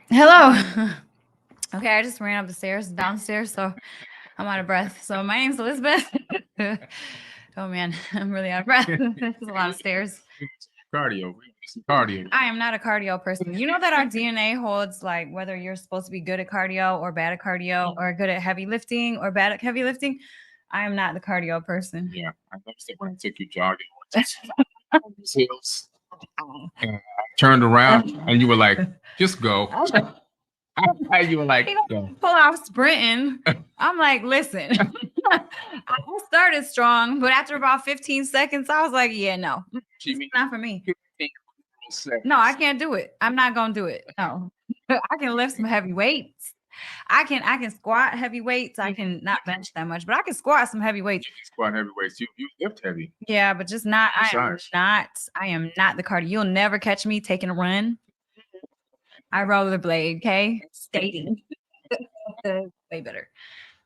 Hello. Okay, I just ran up the stairs, downstairs, so I'm out of breath. So my name's Elisabeth. Oh man, I'm really out of breath. There's a lot of stairs. Cardio. I am not a cardio person. You know that our DNA holds like whether you're supposed to be good at cardio or bad at cardio or good at heavy lifting or bad at heavy lifting. I am not the cardio person. Yeah, I noticed that when I took you jogging on these hills. And I turned around and you were like, just go. You were like, go. Pull off sprinting. I'm like, listen, I started strong, but after about 15 seconds, I was like, yeah, no, it's not for me. No, I can't do it. I'm not going to do it. No, I can lift some heavy weights. I can squat heavy weights. I can not bench that much, but I can squat some heavy weights. You can squat heavy weights. You lift heavy. Yeah, but just not. I am not the cardio. You'll never catch me taking a run. I rollerblade. Okay, stating. Way better.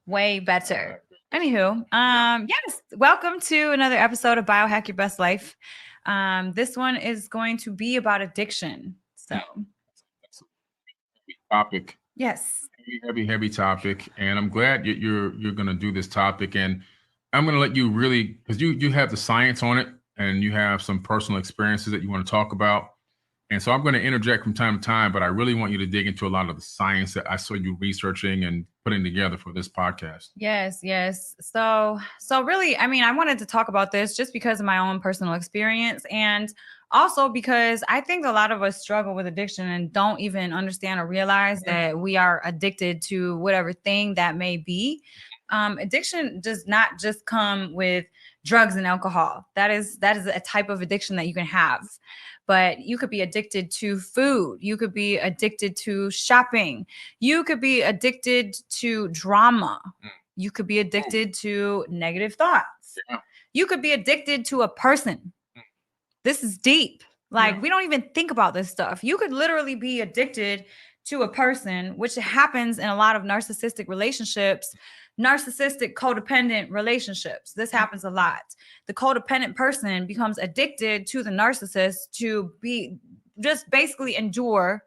Way better. Anywho, yes, welcome to another episode of Biohack Your Best Life. This one is going to be about addiction. So, that's a heavy topic. Yes. Heavy topic, and I'm glad you're going to do this topic, and I'm going to let you really, because you have the science on it, and you have some personal experiences that you want to talk about, and so I'm going to interject from time to time, but I really want you to dig into a lot of the science that I saw you researching and putting together for this podcast. Yes. So really, I mean, I wanted to talk about this just because of my own personal experience, and also because I think a lot of us struggle with addiction and don't even understand or realize that we are addicted to whatever thing that may be. Addiction does not just come with drugs and alcohol. That is a type of addiction that you can have. But you could be addicted to food. You could be addicted to shopping. You could be addicted to drama. You could be addicted to negative thoughts. You could be addicted to a person. This is deep. Like, we don't even think about this stuff. You could literally be addicted to a person, which happens in a lot of narcissistic relationships, narcissistic codependent relationships. This happens a lot. The codependent person becomes addicted to the narcissist to be just basically endure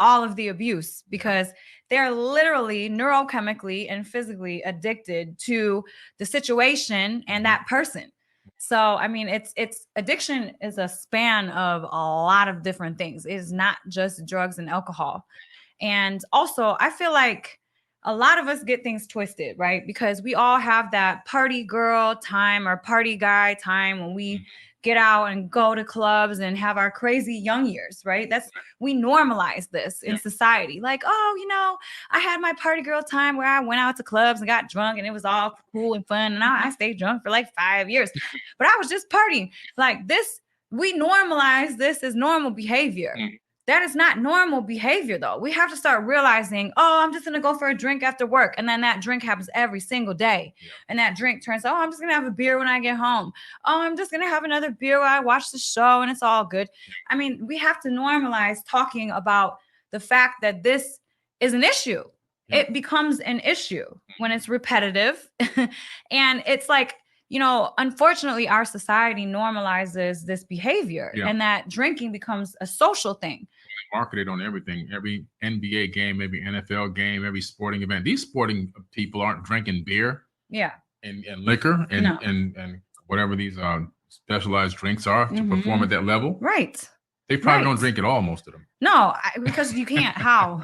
all of the abuse because they're literally neurochemically and physically addicted to the situation and that person. So, I mean, it's addiction is a span of a lot of different things. It is not just drugs and alcohol. And also, I feel like a lot of us get things twisted, right? Because we all have that party girl time or party guy time when we get out and go to clubs and have our crazy young years, right? We normalize this in society. Like, oh, you know, I had my party girl time where I went out to clubs and got drunk and it was all cool and fun. And I stayed drunk for like 5 years, but I was just partying. Like this, we normalize this as normal behavior. That is not normal behavior, though. We have to start realizing, oh, I'm just going to go for a drink after work. And then that drink happens every single day. Yeah. And that drink turns, oh, I'm just going to have a beer when I get home. Oh, I'm just going to have another beer while I watch the show and it's all good. I mean, we have to normalize talking about the fact that this is an issue. Yeah. It becomes an issue when it's repetitive. And it's like, you know, unfortunately, our society normalizes this behavior and that drinking becomes a social thing. Marketed on everything, every NBA game, every NFL game, every sporting event. These sporting people aren't drinking beer and liquor and whatever these specialized drinks are to perform at that level. Right. They probably don't drink at all, most of them. No, because you can't. How?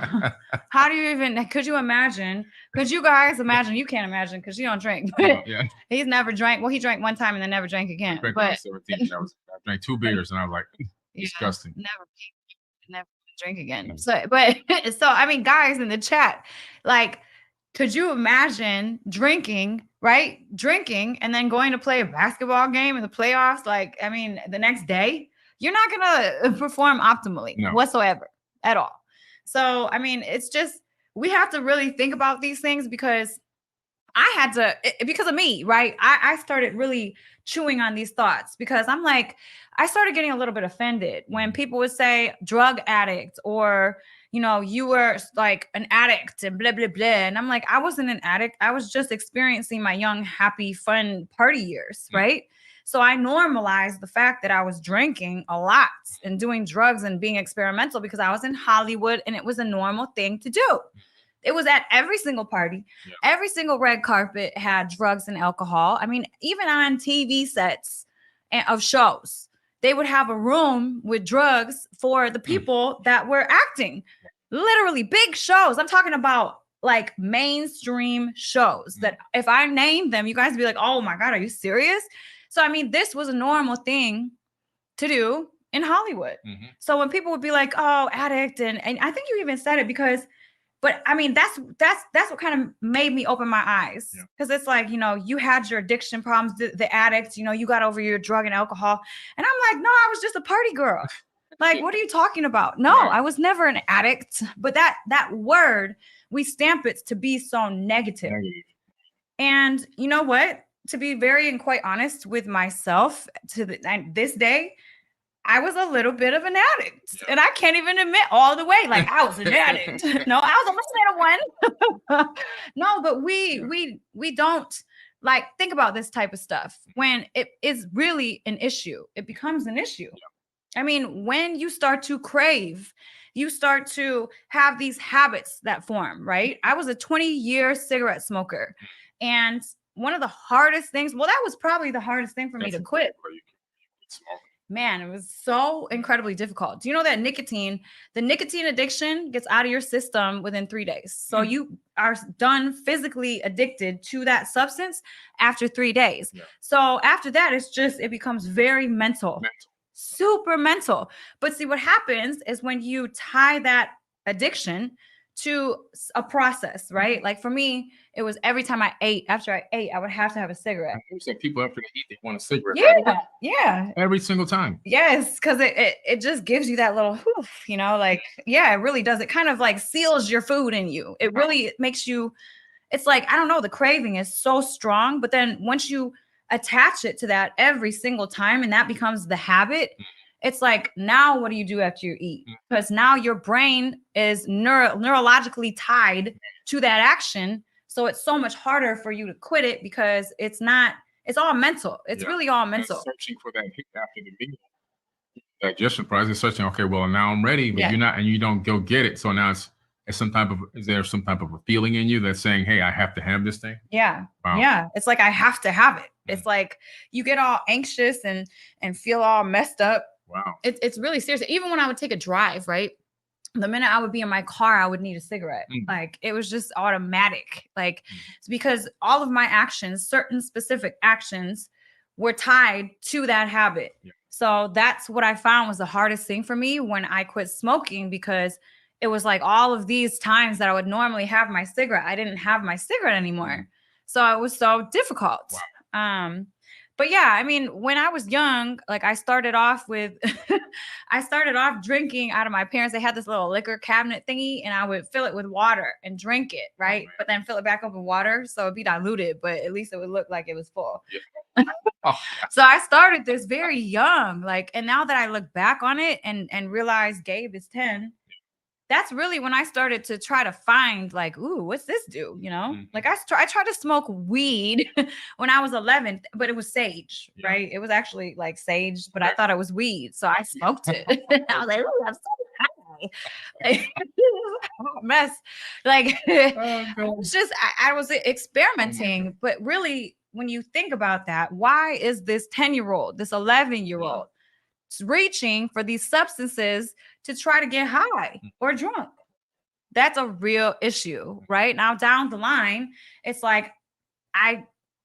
How do you even, could you imagine? Could you guys imagine? You can't imagine because you don't drink. He's never drank. Well, he drank one time and then never drank again. I 17, I drank 2 beers and I was like, disgusting. Never drink again. So, I mean, guys in the chat, like, Could you imagine drinking, right? Drinking and then going to play a basketball game in the playoffs? Like, I mean, the next day, you're not going to perform optimally whatsoever at all. So, I mean, it's just, we have to really think about these things because I had to, because of me, right? I started really chewing on these thoughts because I'm like, I started getting a little bit offended when people would say drug addict or, you know, you were like an addict and blah, blah, blah. And I'm like, I wasn't an addict. I was just experiencing my young, happy, fun party years, right? So I normalized the fact that I was drinking a lot and doing drugs and being experimental because I was in Hollywood and it was a normal thing to do. It was at every single party. Yeah. Every single red carpet had drugs and alcohol. I mean, even on TV sets of shows, they would have a room with drugs for the people that were acting. Literally big shows. I'm talking about like mainstream shows that if I named them, you guys would be like, oh my God, are you serious? So, I mean, this was a normal thing to do in Hollywood. So when people would be like, oh, addict, and I think you even said it because but I mean, that's what kind of made me open my eyes because it's like, you know, you had your addiction problems, the addicts, you know, you got over your drug and alcohol. And I'm like, no, I was just a party girl. Like, what are you talking about? No, I was never an addict. But that word, we stamp it to be so negative. And you know what? To be very and quite honest with myself to this day, I was a little bit of an addict and I can't even admit all the way. Like I was an addict. No, I was a little one. No, but we don't like think about this type of stuff when it is really an issue. It becomes an issue. I mean, when you start to crave, you start to have these habits that form, right? I was a 20-year cigarette smoker. And one of the hardest things, well, that was probably the hardest thing for me to quit. Man, it was so incredibly difficult. Do you know that the nicotine addiction gets out of your system within 3 days. So you are done physically addicted to that substance after 3 days. So after that, it becomes very mental, super mental. But see, what happens is when you tie that addiction to a process, right? Like for me, it was every time after I ate, I would have to have a cigarette. There's like people after they eat, they want a cigarette. Yeah. Every single time. Yes, because it just gives you that little whoof, you know, like, yeah, it really does. It kind of like seals your food in you. It really makes you, it's like, I don't know, the craving is so strong. But then once you attach it to that every single time and that becomes the habit, it's like, now what do you do after you eat? Because now your brain is neurologically tied to that action. So it's so much harder for you to quit it because it's all mental. It's really all mental. Searching for that hit after the meal. Digestion process is searching, okay, well, now I'm ready, but you're not, and you don't go get it. So now is there some type of a feeling in you that's saying, hey, I have to have this thing? Yeah. Wow. Yeah. It's like, I have to have it. It's like you get all anxious and feel all messed up. Wow. It's really serious. Even when I would take a drive, right? The minute I would be in my car, I would need a cigarette. Like it was just automatic. Like it's because all of my actions, certain specific actions, were tied to that habit. So that's what I found was the hardest thing for me when I quit smoking, because it was like all of these times that I would normally have my cigarette, I didn't have my cigarette anymore. So it was so difficult. Wow. But yeah, I mean, when I was young, like I started off drinking out of my parents. They had this little liquor cabinet thingy and I would fill it with water and drink it, right? But then fill it back up with water. So it'd be diluted, but at least it would look like it was full. So I started this very young, like, and now that I look back on it and realize Gabe is 10, that's really when I started to try to find like, ooh, what's this do? You know, like I tried to smoke weed when I was 11, but it was sage, right? It was actually like sage, but I thought it was weed. So I smoked it. I was like, ooh, I'm so high. Mess. Like, it's just, I was experimenting, but really when you think about that, why is this 10-year-old, this 11-year-old reaching for these substances to try to get high or drunk? That's a real issue, right? Now down the line, it's like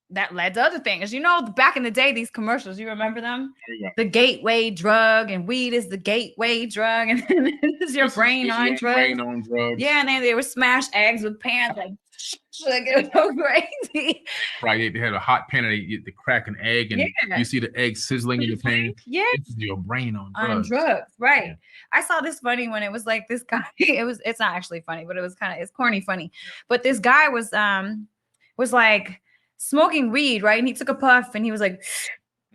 that led to other things. You know, back in the day, these commercials, you remember them? The gateway drug, and weed is the gateway drug, and this is your brain on drugs. Yeah, and then they would smash eggs with pans, like Like, it was so crazy. Right. They had a hot pan and they crack an egg and Yeah. you see the egg sizzling in the pan. Yeah. This is your brain on On drugs. drugs, right. Yeah. I saw this funny when it was like this guy, it's not actually funny, but it was it's corny funny. But this guy was like smoking weed, right? And he took a puff and he was like,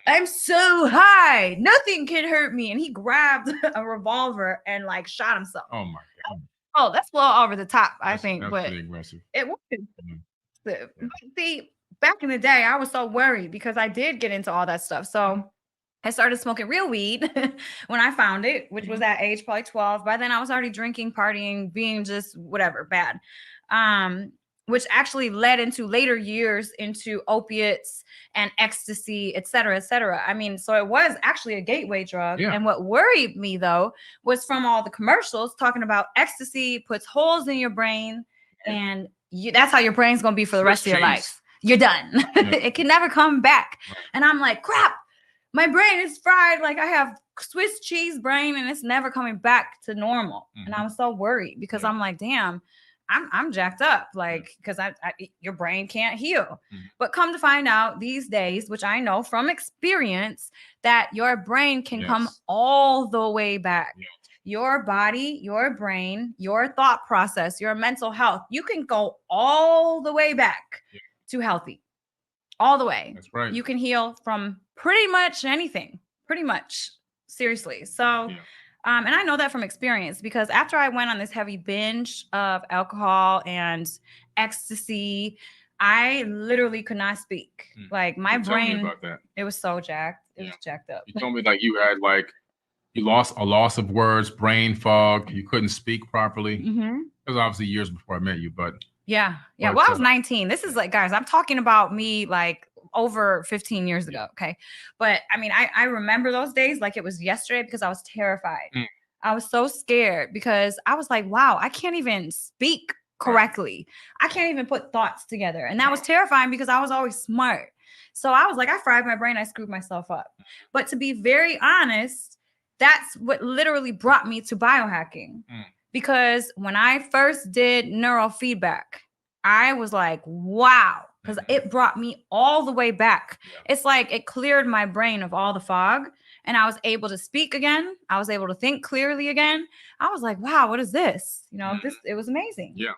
I'm so high, nothing can hurt me. And he grabbed a revolver and like shot himself. Oh my God. Oh, that's well over the top, I think. That's But pretty aggressive. it was. Mhm. But see, back in the day, I was so worried because I did get into all that stuff. So I started smoking real weed when I found it, which was at age probably 12. By then I was already drinking, partying, being just whatever, bad. Which actually led into later years into opiates and ecstasy, et cetera, et cetera. I mean, so it was actually a gateway drug. Yeah. And what worried me though was from all the commercials talking about ecstasy puts holes in your brain and that's how your brain's going to be for the rest of your life. You're done. It can never come back. Right. And I'm like, crap, my brain is fried. Like I have Swiss cheese brain and it's never coming back to normal. And I was so worried because I'm like, damn, I'm jacked up. Like, because your brain can't heal. But come to find out these days, which I know from experience, that your brain can come all the way back. Your body, your brain, your thought process, your mental health, you can go all the way back to healthy. All the way. That's right. You can heal from pretty much anything. Pretty much. Seriously. So, and I know that from experience because after I went on this heavy binge of alcohol and ecstasy, I literally could not speak. Like my brain, about that. It was so jacked. It was jacked up. You told me like you had like, you lost a loss of words, brain fog. You couldn't speak properly. It was obviously years before I met you, but yeah. Well, I was 19. This is like, guys, I'm talking about me like over 15 years ago. Okay. But I mean, I remember those days like it was yesterday because I was terrified. I was so scared because I was like, wow, I can't even speak correctly. I can't even put thoughts together. And that was terrifying because I was always smart. So I was like, I fried my brain. I screwed myself up. But to be very honest, that's what literally brought me to biohacking. Because when I first did neurofeedback, I was like, wow, because it brought me all the way back. It's like it cleared my brain of all the fog and I was able to speak again. I was able to think clearly again. I was like, wow, what is this? You know, it was amazing. Yeah.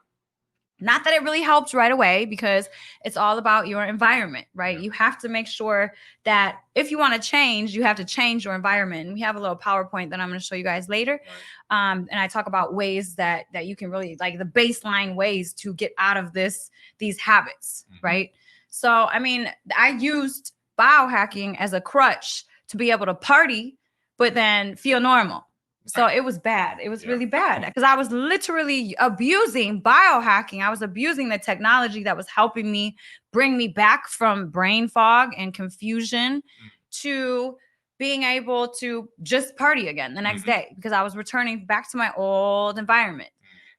Not that it really helped right away because it's all about your environment, right? You have to make sure that if you want to change, you have to change your environment. And we have a little PowerPoint that I'm going to show you guys later. And I talk about ways that you can really like the baseline ways to get out of these habits, right? So, I mean, I used biohacking as a crutch to be able to party, but then feel normal. So it was bad. It was really bad because I was literally abusing biohacking. I was abusing the technology that was helping me bring me back from brain fog and confusion to being able to just party again the next day because I was returning back to my old environment.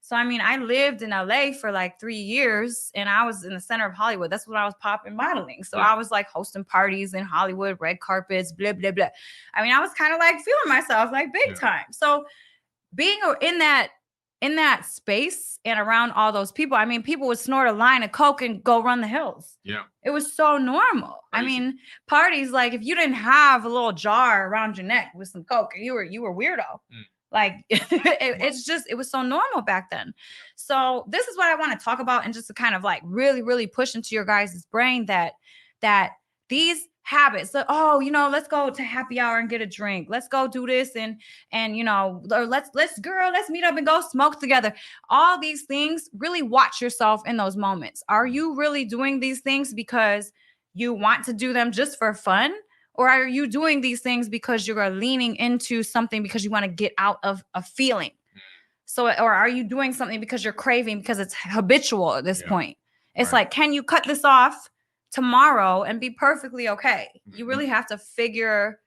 So, I mean, I lived in LA for like 3 years and I was in the center of Hollywood. That's what I was popping modeling. So I was like hosting parties in Hollywood, red carpets, blah, blah, blah. I mean, I was kind of like feeling myself like big time. So being in that space and around all those people, I mean, people would snort a line of Coke and go run the hills. Yeah. It was so normal. Crazy. I mean, parties, like if you didn't have a little jar around your neck with some Coke, you were weirdo. Like it was so normal back then. So this is what I want to talk about and just to kind of like really, really push into your guys' brain that these habits that, oh, you know, let's go to happy hour and get a drink. Let's go do this and you know, or let's meet up and go smoke together. All these things, really watch yourself in those moments. Are you really doing these things because you want to do them just for fun? Or are you doing these things because you're leaning into something because you want to get out of a feeling? So, or are you doing something because you're craving because it's habitual at this point? It's like, can you cut this off tomorrow and be perfectly okay? You really have to figure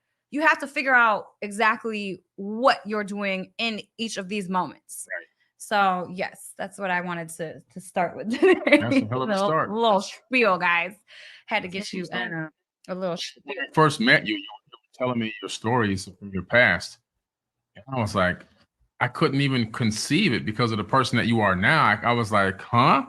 out exactly what you're doing in each of these moments. So yes, that's what I wanted to start with today. That's a hell of a start. Little spiel, guys. Had to get you a little. When I first met you, you were telling me your stories from your past. And I was like, I couldn't even conceive it because of the person that you are now. I was like, huh?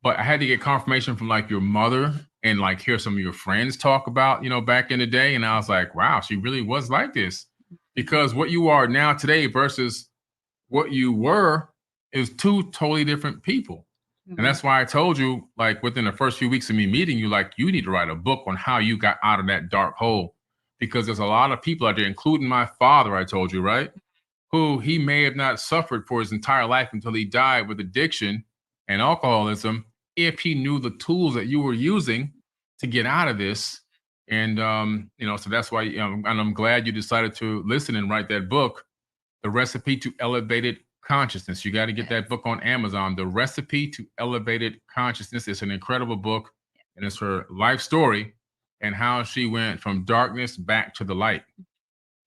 but I had to get confirmation from like your mother and like hear some of your friends talk about, back in the day. And I was like, wow, she really was like this. Because what you are now today versus what you were is two totally different people. And that's why I told you, like within the first few weeks of me meeting you, like you need to write a book on how you got out of that dark hole. Because there's a lot of people out there, including my father, I told you, right? Who he may have not suffered for his entire life until he died with addiction and alcoholism, if he knew the tools that you were using to get out of this. And so that's why, and I'm glad you decided to listen and write that book, The Recipe to Elevated Consciousness. You got to get that book on Amazon, The Recipe to Elevated Consciousness. It's an incredible book, and it's her life story and how she went from darkness back to the light.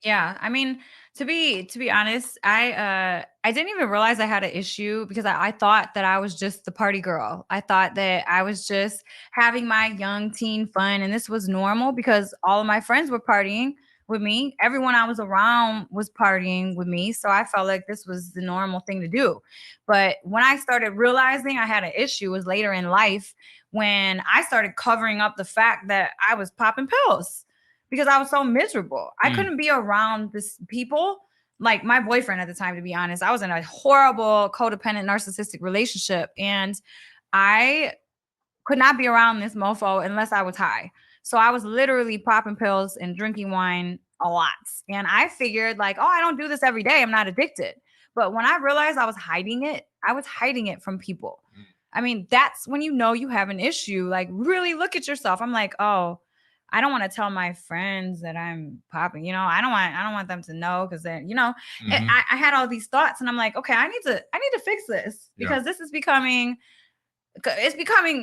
Yeah, I mean, to be honest, I didn't even realize I had an issue because I thought that I was just the party girl. I thought that I was just having my young teen fun, and this was normal because all of my friends were partying with me. Everyone I was around was partying with me, so I felt like this was the normal thing to do. But when I started realizing I had an issue was later in life when I started covering up the fact that I was popping pills because I was so miserable. I couldn't be around this people. Like my boyfriend at the time, to be honest, I was in a horrible codependent narcissistic relationship, and I could not be around this mofo unless I was high. So I was literally popping pills and drinking wine a lot. And I figured like, oh, I don't do this every day. I'm not addicted. But when I realized I was hiding it from people. I mean, that's when you know you have an issue. Like really look at yourself. I'm like, oh, I don't want to tell my friends that I'm popping. I don't want them to know because then, I had all these thoughts, and I'm like, okay, I need to fix this because this is becoming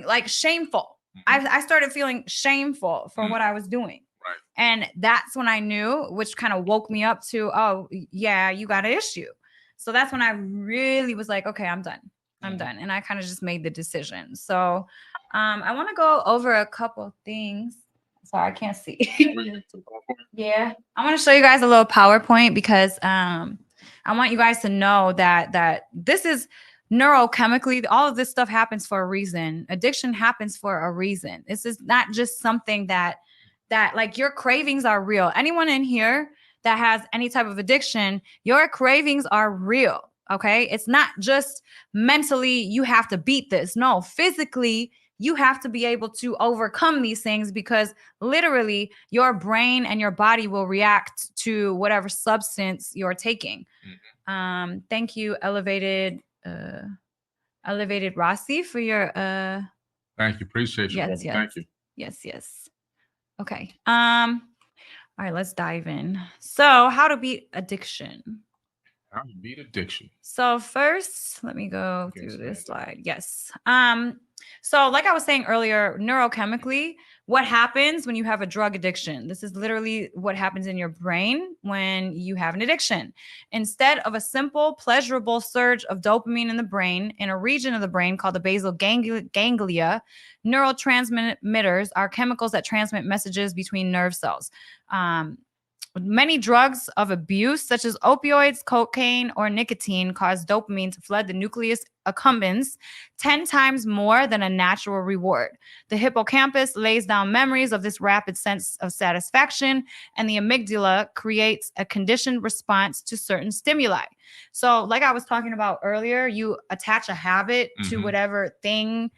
like shameful. I started feeling shameful for what I was doing. Right. And that's when I knew, which kind of woke me up to, oh yeah, you got an issue. So that's when I really was like, okay, I'm done. I'm done. And I kind of just made the decision. So I want to go over a couple things. Sorry, I can't see. Yeah. I want to show you guys a little PowerPoint because I want you guys to know that this is neurochemically, all of this stuff happens for a reason. Addiction happens for a reason. This is not just something that like your cravings are real. Anyone in here that has any type of addiction, your cravings are real. Okay. It's not just mentally, you have to beat this. No, physically, you have to be able to overcome these things because literally your brain and your body will react to whatever substance you're taking. Thank you, Elevated Rossi, for your Thank you. Appreciate you. Yes. Thank you. Yes. Okay. All right, let's dive in. So, how to beat addiction. How to beat addiction. So first, let me go through this slide. Yes. So like I was saying earlier, neurochemically, what happens when you have a drug addiction? This is literally what happens in your brain when you have an addiction. Instead of a simple, pleasurable surge of dopamine in the brain, in a region of the brain called the basal ganglia, neurotransmitters are chemicals that transmit messages between nerve cells. Many drugs of abuse, such as opioids, cocaine, or nicotine, cause dopamine to flood the nucleus accumbens 10 times more than a natural reward. The hippocampus lays down memories of this rapid sense of satisfaction, and the amygdala creates a conditioned response to certain stimuli. So, like I was talking about earlier, you attach a habit to whatever thing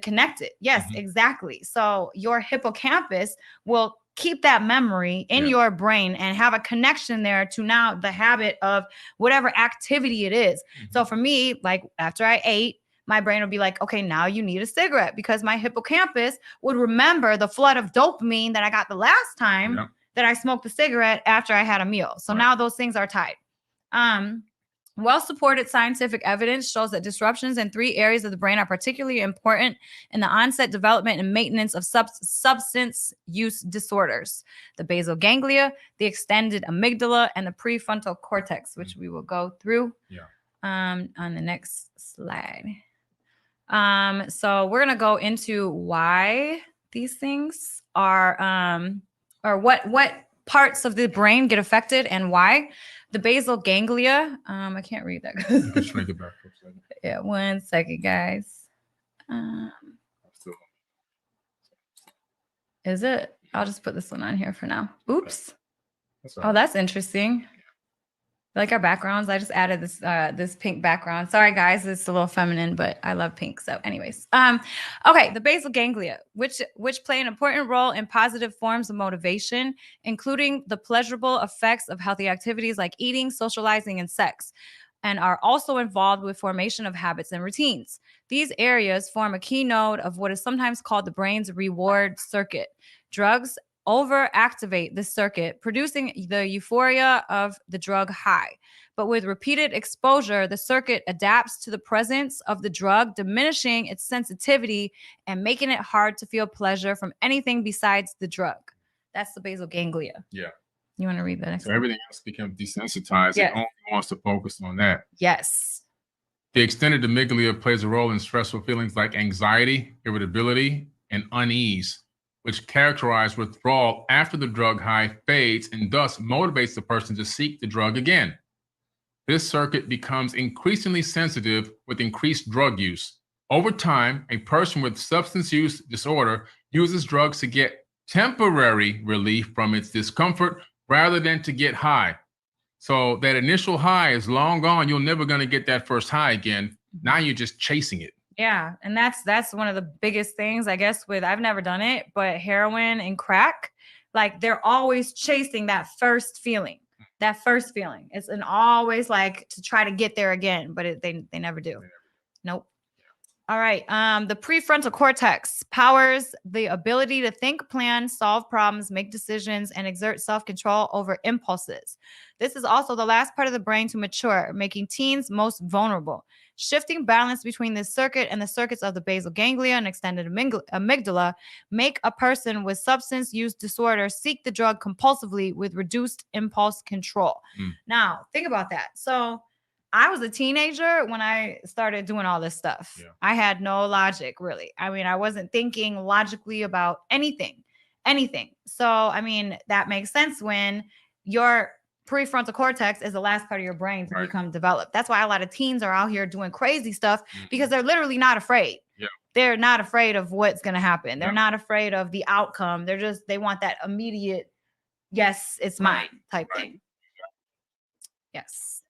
connected. Yes, exactly. So your hippocampus will keep that memory in your brain and have a connection there to now the habit of whatever activity it is. So for me, like after I ate, my brain would be like, okay, now you need a cigarette, because my hippocampus would remember the flood of dopamine that I got the last time that I smoked the cigarette after I had a meal. So now those things are tied. Well-supported scientific evidence shows that disruptions in 3 areas of the brain are particularly important in the onset, development, and maintenance of substance use disorders: the basal ganglia, the extended amygdala, and the prefrontal cortex, which we will go through on the next slide. So we're going to go into why these things are, or what parts of the brain get affected and why. The basal ganglia, I can't read that. You can shrink it back for a second. Yeah, 1 second, guys. Um, is it? I'll just put this one on here for now. Oops. Oh, that's interesting. Like our backgrounds, I just added this this pink background. Sorry guys, it's a little feminine, but I love pink. So anyways, okay, the basal ganglia, which play an important role in positive forms of motivation, including the pleasurable effects of healthy activities like eating, socializing, and sex, and are also involved with formation of habits and routines. These areas form a key node of what is sometimes called the brain's reward circuit. Drugs overactivate this circuit, producing the euphoria of the drug high. But with repeated exposure, the circuit adapts to the presence of the drug, diminishing its sensitivity and making it hard to feel pleasure from anything besides the drug. That's the basal ganglia. Yeah. You want to read that next So everything else becomes desensitized. It only wants to focus on that. Yes. The extended amygdala plays a role in stressful feelings like anxiety, irritability, and unease, which characterize withdrawal after the drug high fades and thus motivates the person to seek the drug again. This circuit becomes increasingly sensitive with increased drug use. Over time, a person with substance use disorder uses drugs to get temporary relief from its discomfort rather than to get high. So that initial high is long gone. You're never going to get that first high again. Now you're just chasing it. Yeah, and that's one of the biggest things, I guess, with, I've never done it, but heroin and crack, like they're always chasing that first feeling. That first feeling. It's an always like to try to get there again, but they never do. Nope. All right. The prefrontal cortex powers the ability to think, plan, solve problems, make decisions, and exert self-control over impulses. This is also the last part of the brain to mature, making teens most vulnerable. Shifting balance between this circuit and the circuits of the basal ganglia and extended amygdala make a person with substance use disorder seek the drug compulsively with reduced impulse control. Now, think about that. So I was a teenager when I started doing all this stuff. Yeah. I had no logic, really. I mean, I wasn't thinking logically about anything. So, I mean, that makes sense when your prefrontal cortex is the last part of your brain to become developed. That's why a lot of teens are out here doing crazy stuff because they're literally not afraid. Yeah. They're not afraid of what's going to happen. They're not afraid of the outcome. They want that immediate, yes, it's mine type thing. Yes.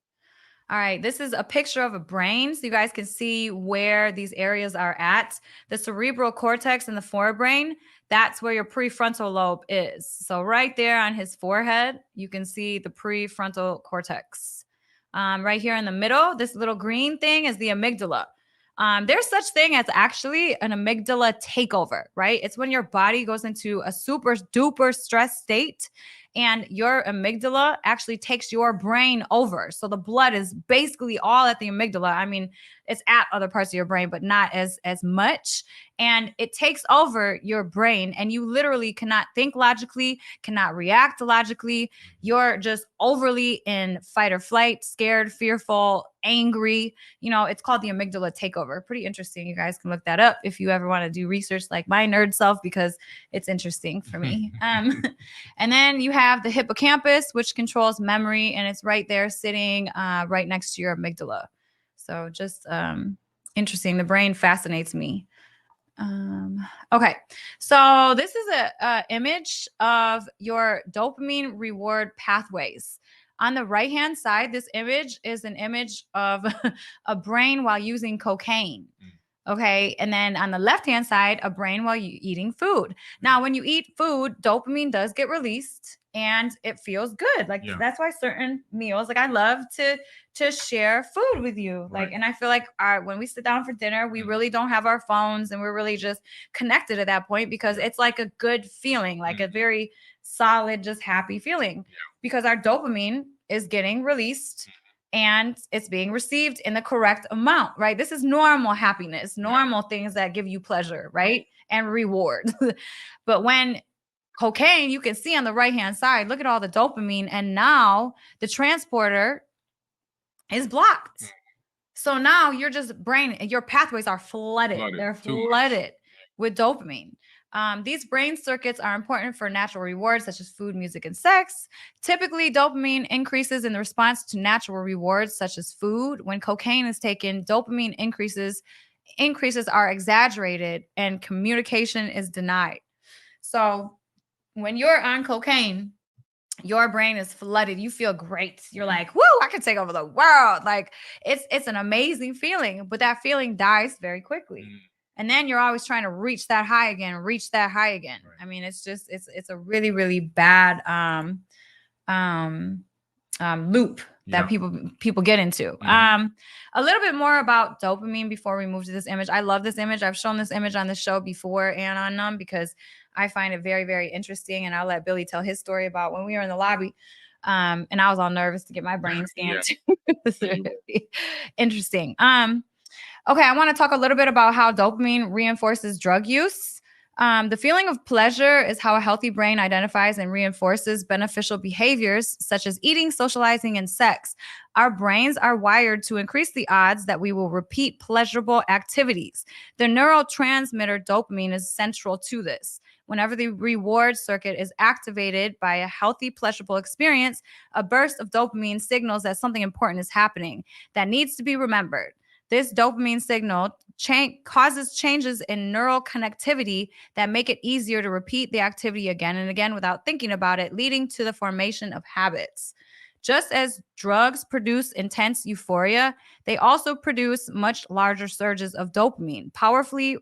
All right, this is a picture of a brain, so you guys can see where these areas are at. The cerebral cortex in the forebrain, that's where your prefrontal lobe is. So right there on his forehead, you can see the prefrontal cortex. Right here in the middle, this little green thing is the amygdala. There's such thing as actually an amygdala takeover, right? It's when your body goes into a super duper stress state and your amygdala actually takes your brain over. So the blood is basically all at the amygdala. I mean, it's at other parts of your brain, but not as much. And it takes over your brain and you literally cannot think logically, cannot react logically. You're just overly in fight or flight, scared, fearful, angry. You know, it's called the amygdala takeover. Pretty interesting. You guys can look that up if you ever want to do research like my nerd self, because it's interesting for me. And then you have the hippocampus, which controls memory, and it's right there sitting right next to your amygdala. So just interesting. The brain fascinates me. Okay, so this is a image of your dopamine reward pathways. On the right-hand side, this image is an image of a brain while using cocaine. Okay, and then on the left-hand side, a brain while eating food. Now, when you eat food, dopamine does get released and it feels good. Like that's why certain meals, like I love to share food with you. Like, and I feel like when we sit down for dinner, we really don't have our phones and we're really just connected at that point because it's like a good feeling, like a very solid, just happy feeling because our dopamine is getting released and it's being received in the correct amount, right? This is normal happiness, normal things that give you pleasure, right? And reward. But when cocaine, you can see on the right-hand side, look at all the dopamine. And now the transporter is blocked. So now you're just your pathways are flooded. They're flooded with dopamine. These brain circuits are important for natural rewards such as food, music, and sex. Typically, dopamine increases in the response to natural rewards such as food. When cocaine is taken, dopamine increases increases are exaggerated and communication is denied. So when you're on cocaine, your brain is flooded. You feel great. You're like, woo, I can take over the world. Like it's an amazing feeling, but that feeling dies very quickly. And then you're always trying to reach that high again, reach that high again. Right. I mean, it's just it's a really, really bad loop that people get into. A little bit more about dopamine before we move to this image. I love this image. I've shown this image on the show before and on Numb because I find it very, very interesting. And I'll let Billy tell his story about when we were in the lobby. And I was all nervous to get my brain scanned. It's really interesting. Okay, I want to talk a little bit about how dopamine reinforces drug use. The feeling of pleasure is how a healthy brain identifies and reinforces beneficial behaviors such as eating, socializing, and sex. Our brains are wired to increase the odds that we will repeat pleasurable activities. The neurotransmitter dopamine is central to this. Whenever the reward circuit is activated by a healthy, pleasurable experience, a burst of dopamine signals that something important is happening that needs to be remembered. This dopamine signal causes changes in neural connectivity that make it easier to repeat the activity again and again without thinking about it, leading to the formation of habits. Just as drugs produce intense euphoria, they also produce much larger surges of dopamine, powerfully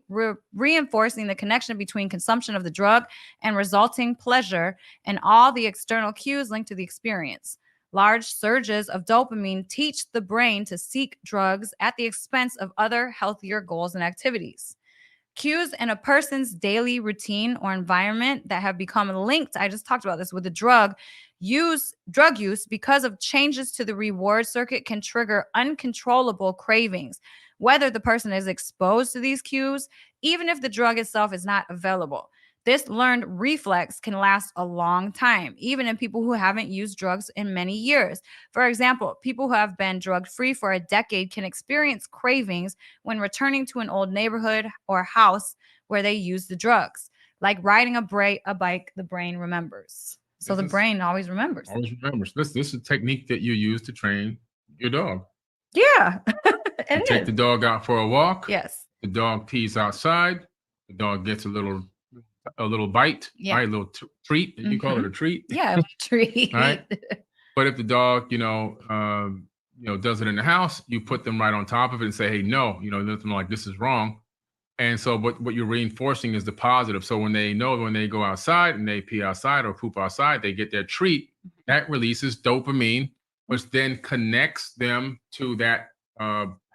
reinforcing the connection between consumption of the drug and resulting pleasure and all the external cues linked to the experience. Large surges of dopamine teach the brain to seek drugs at the expense of other healthier goals and activities. Cues in a person's daily routine or environment that have become linked, I just talked about this with the drug use because of changes to the reward circuit can trigger uncontrollable cravings, whether the person is exposed to these cues, even if the drug itself is not available. This learned reflex can last a long time, even in people who haven't used drugs in many years. For example, people who have been drug-free for a decade can experience cravings when returning to an old neighborhood or house where they used the drugs. Like riding a bike, the brain remembers. So the brain always remembers. Always remembers. This is a technique that you use to train your dog. Yeah. You take the dog out for a walk. Yes. The dog pees outside. The dog gets a little bite, right? A little treat. You call it a treat? Yeah, a treat. Right? But if the dog, does it in the house, you put them right on top of it and say, hey, no, nothing like this is wrong. And so what you're reinforcing is the positive. So when they go outside and they pee outside or poop outside, they get their treat. That releases dopamine, which then connects them to that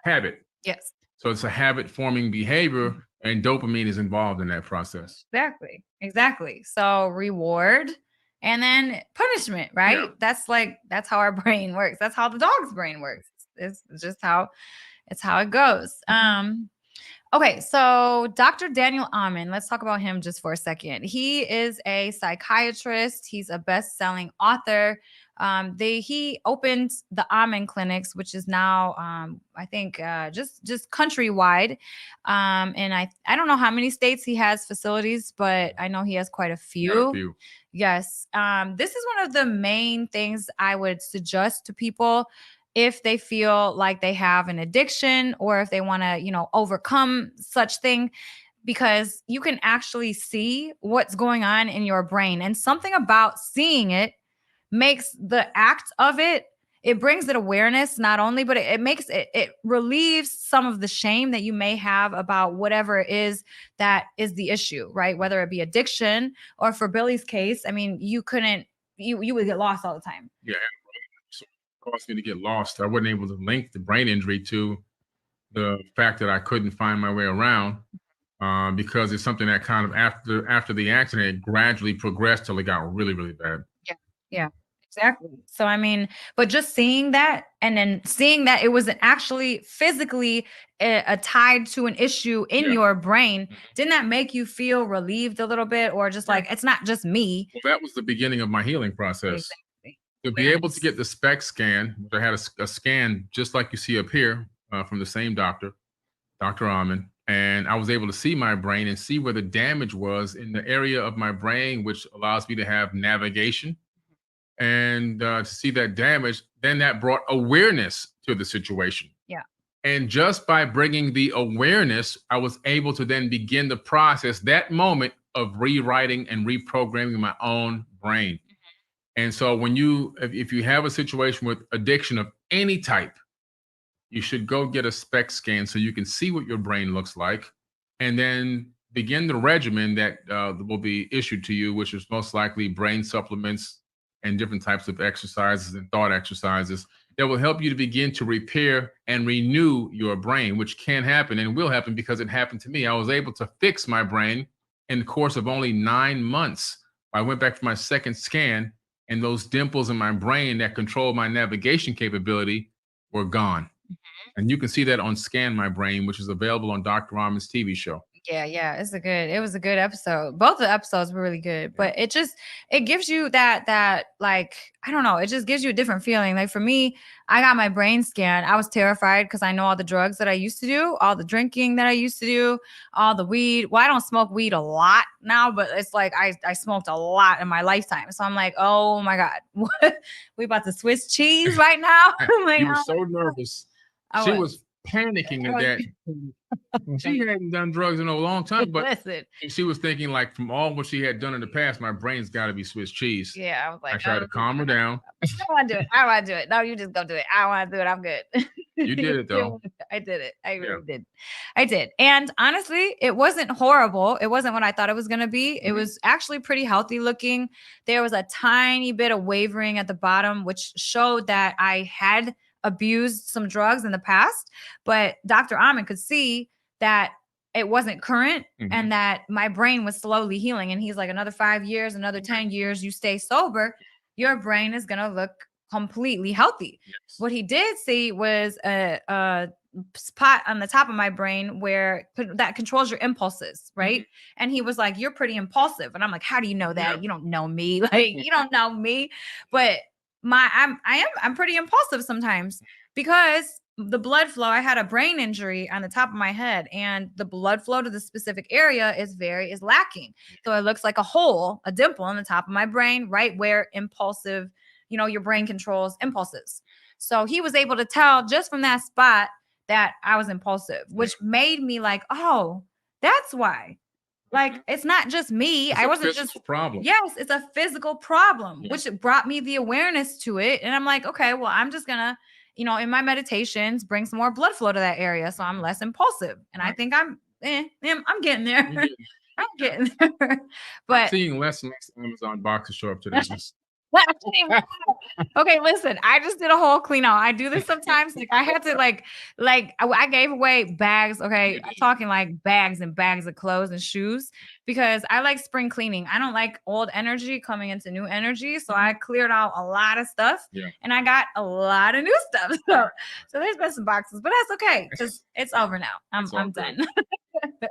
habit. Yes. So it's a habit forming behavior. And dopamine is involved in that process. Exactly. So reward and then punishment, right? Yeah. That's how our brain works. That's how the dog's brain works. It's just how it goes. Okay, so Dr. Daniel Amen, let's talk about him just for a second. He is a psychiatrist. He's a best-selling author. He opened the Amen clinics, which is now, I think, just countrywide. And I don't know how many states he has facilities, but I know he has quite a few. Yes. This is one of the main things I would suggest to people if they feel like they have an addiction or if they want to, overcome such thing, because you can actually see what's going on in your brain. And something about seeing it makes the act of it brings it awareness, not only, but it relieves some of the shame that you may have about whatever it is that is the issue, right? Whether it be addiction or, for Billy's case, I mean, you would get lost all the time. Yeah. Caused me to get lost. I wasn't able to link the brain injury to the fact that I couldn't find my way around because it's something that kind of after the accident, it gradually progressed till it got really, really bad. Yeah, exactly. So, I mean, but just seeing that and then seeing that it wasn't actually physically tied to an issue in your brain, didn't that make you feel relieved a little bit, or just like, it's not just me? Well, that was the beginning of my healing process. Exactly. To be able to get the SPECT scan, which I had a scan just like you see up here from the same doctor, Dr. Amen, and I was able to see my brain and see where the damage was in the area of my brain, which allows me to have navigation. And to see that damage, then that brought awareness to the situation. Yeah. And just by bringing the awareness, I was able to then begin the process, that moment of rewriting and reprogramming my own brain. And so when if you have a situation with addiction of any type, you should go get a SPECT scan so you can see what your brain looks like, and then begin the regimen that will be issued to you, which is most likely brain supplements and different types of exercises and thought exercises that will help you to begin to repair and renew your brain, which can happen and will happen because it happened to me. I was able to fix my brain in the course of only 9 months. I went back for my second scan, and those dimples in my brain that control my navigation capability were gone. And you can see that on Scan My Brain, which is available on Dr. Rahman's TV show. Yeah, it was a good episode. Both the episodes were really good, but it gives you that like, I don't know, it just gives you a different feeling. Like for me, I got my brain scanned. I was terrified because I know all the drugs that I used to do, all the drinking that I used to do, all the weed. Well, I don't smoke weed a lot now, but it's like I smoked a lot in my lifetime. So I'm like, oh my God, what? We about to Swiss cheese right now? Like, you were so nervous. She was panicking at that. She hadn't done drugs in a long time, but listen, she was thinking like, from all what she had done in the past, my brain's got to be Swiss cheese. Yeah, I was like, I tried to calm her down. I want to do it. I want to do it. No, you just go do it. I want to do it. I'm good. You did it though. I did it. I really did. I did. And honestly, it wasn't horrible. It wasn't what I thought it was going to be. It was actually pretty healthy looking. There was a tiny bit of wavering at the bottom, which showed that I had abused some drugs in the past, but Dr. Ahmed could see that it wasn't current and that my brain was slowly healing. And he's like, another 5 years, another 10 years, you stay sober, your brain is going to look completely healthy. Yes. What he did see was a spot on the top of my brain where that controls your impulses, right? And he was like, you're pretty impulsive. And I'm like, how do you know that? You don't know me. Like, you don't know me. But I'm pretty impulsive sometimes because the blood flow, I had a brain injury on the top of my head, and the blood flow to the specific area is lacking. So it looks like a hole, a dimple on the top of my brain, right where impulsive, your brain controls impulses. So he was able to tell just from that spot that I was impulsive, which made me like, oh, that's why. Like, it's not just me. I wasn't just a problem. Yes, it's a physical problem, which brought me the awareness to it. And I'm like, okay, well, I'm just gonna, in my meditations, bring some more blood flow to that area, so I'm less impulsive. And I think I'm getting there. I'm getting there. But I'm seeing less and less Amazon boxes show up today. Okay, listen, I just did a whole clean out. I do this sometimes. Like I had to I gave away bags. Okay. I'm talking like bags and bags of clothes and shoes because I like spring cleaning. I don't like old energy coming into new energy. So I cleared out a lot of stuff and I got a lot of new stuff. So there's been some boxes, but that's okay because it's over now. I'm done. A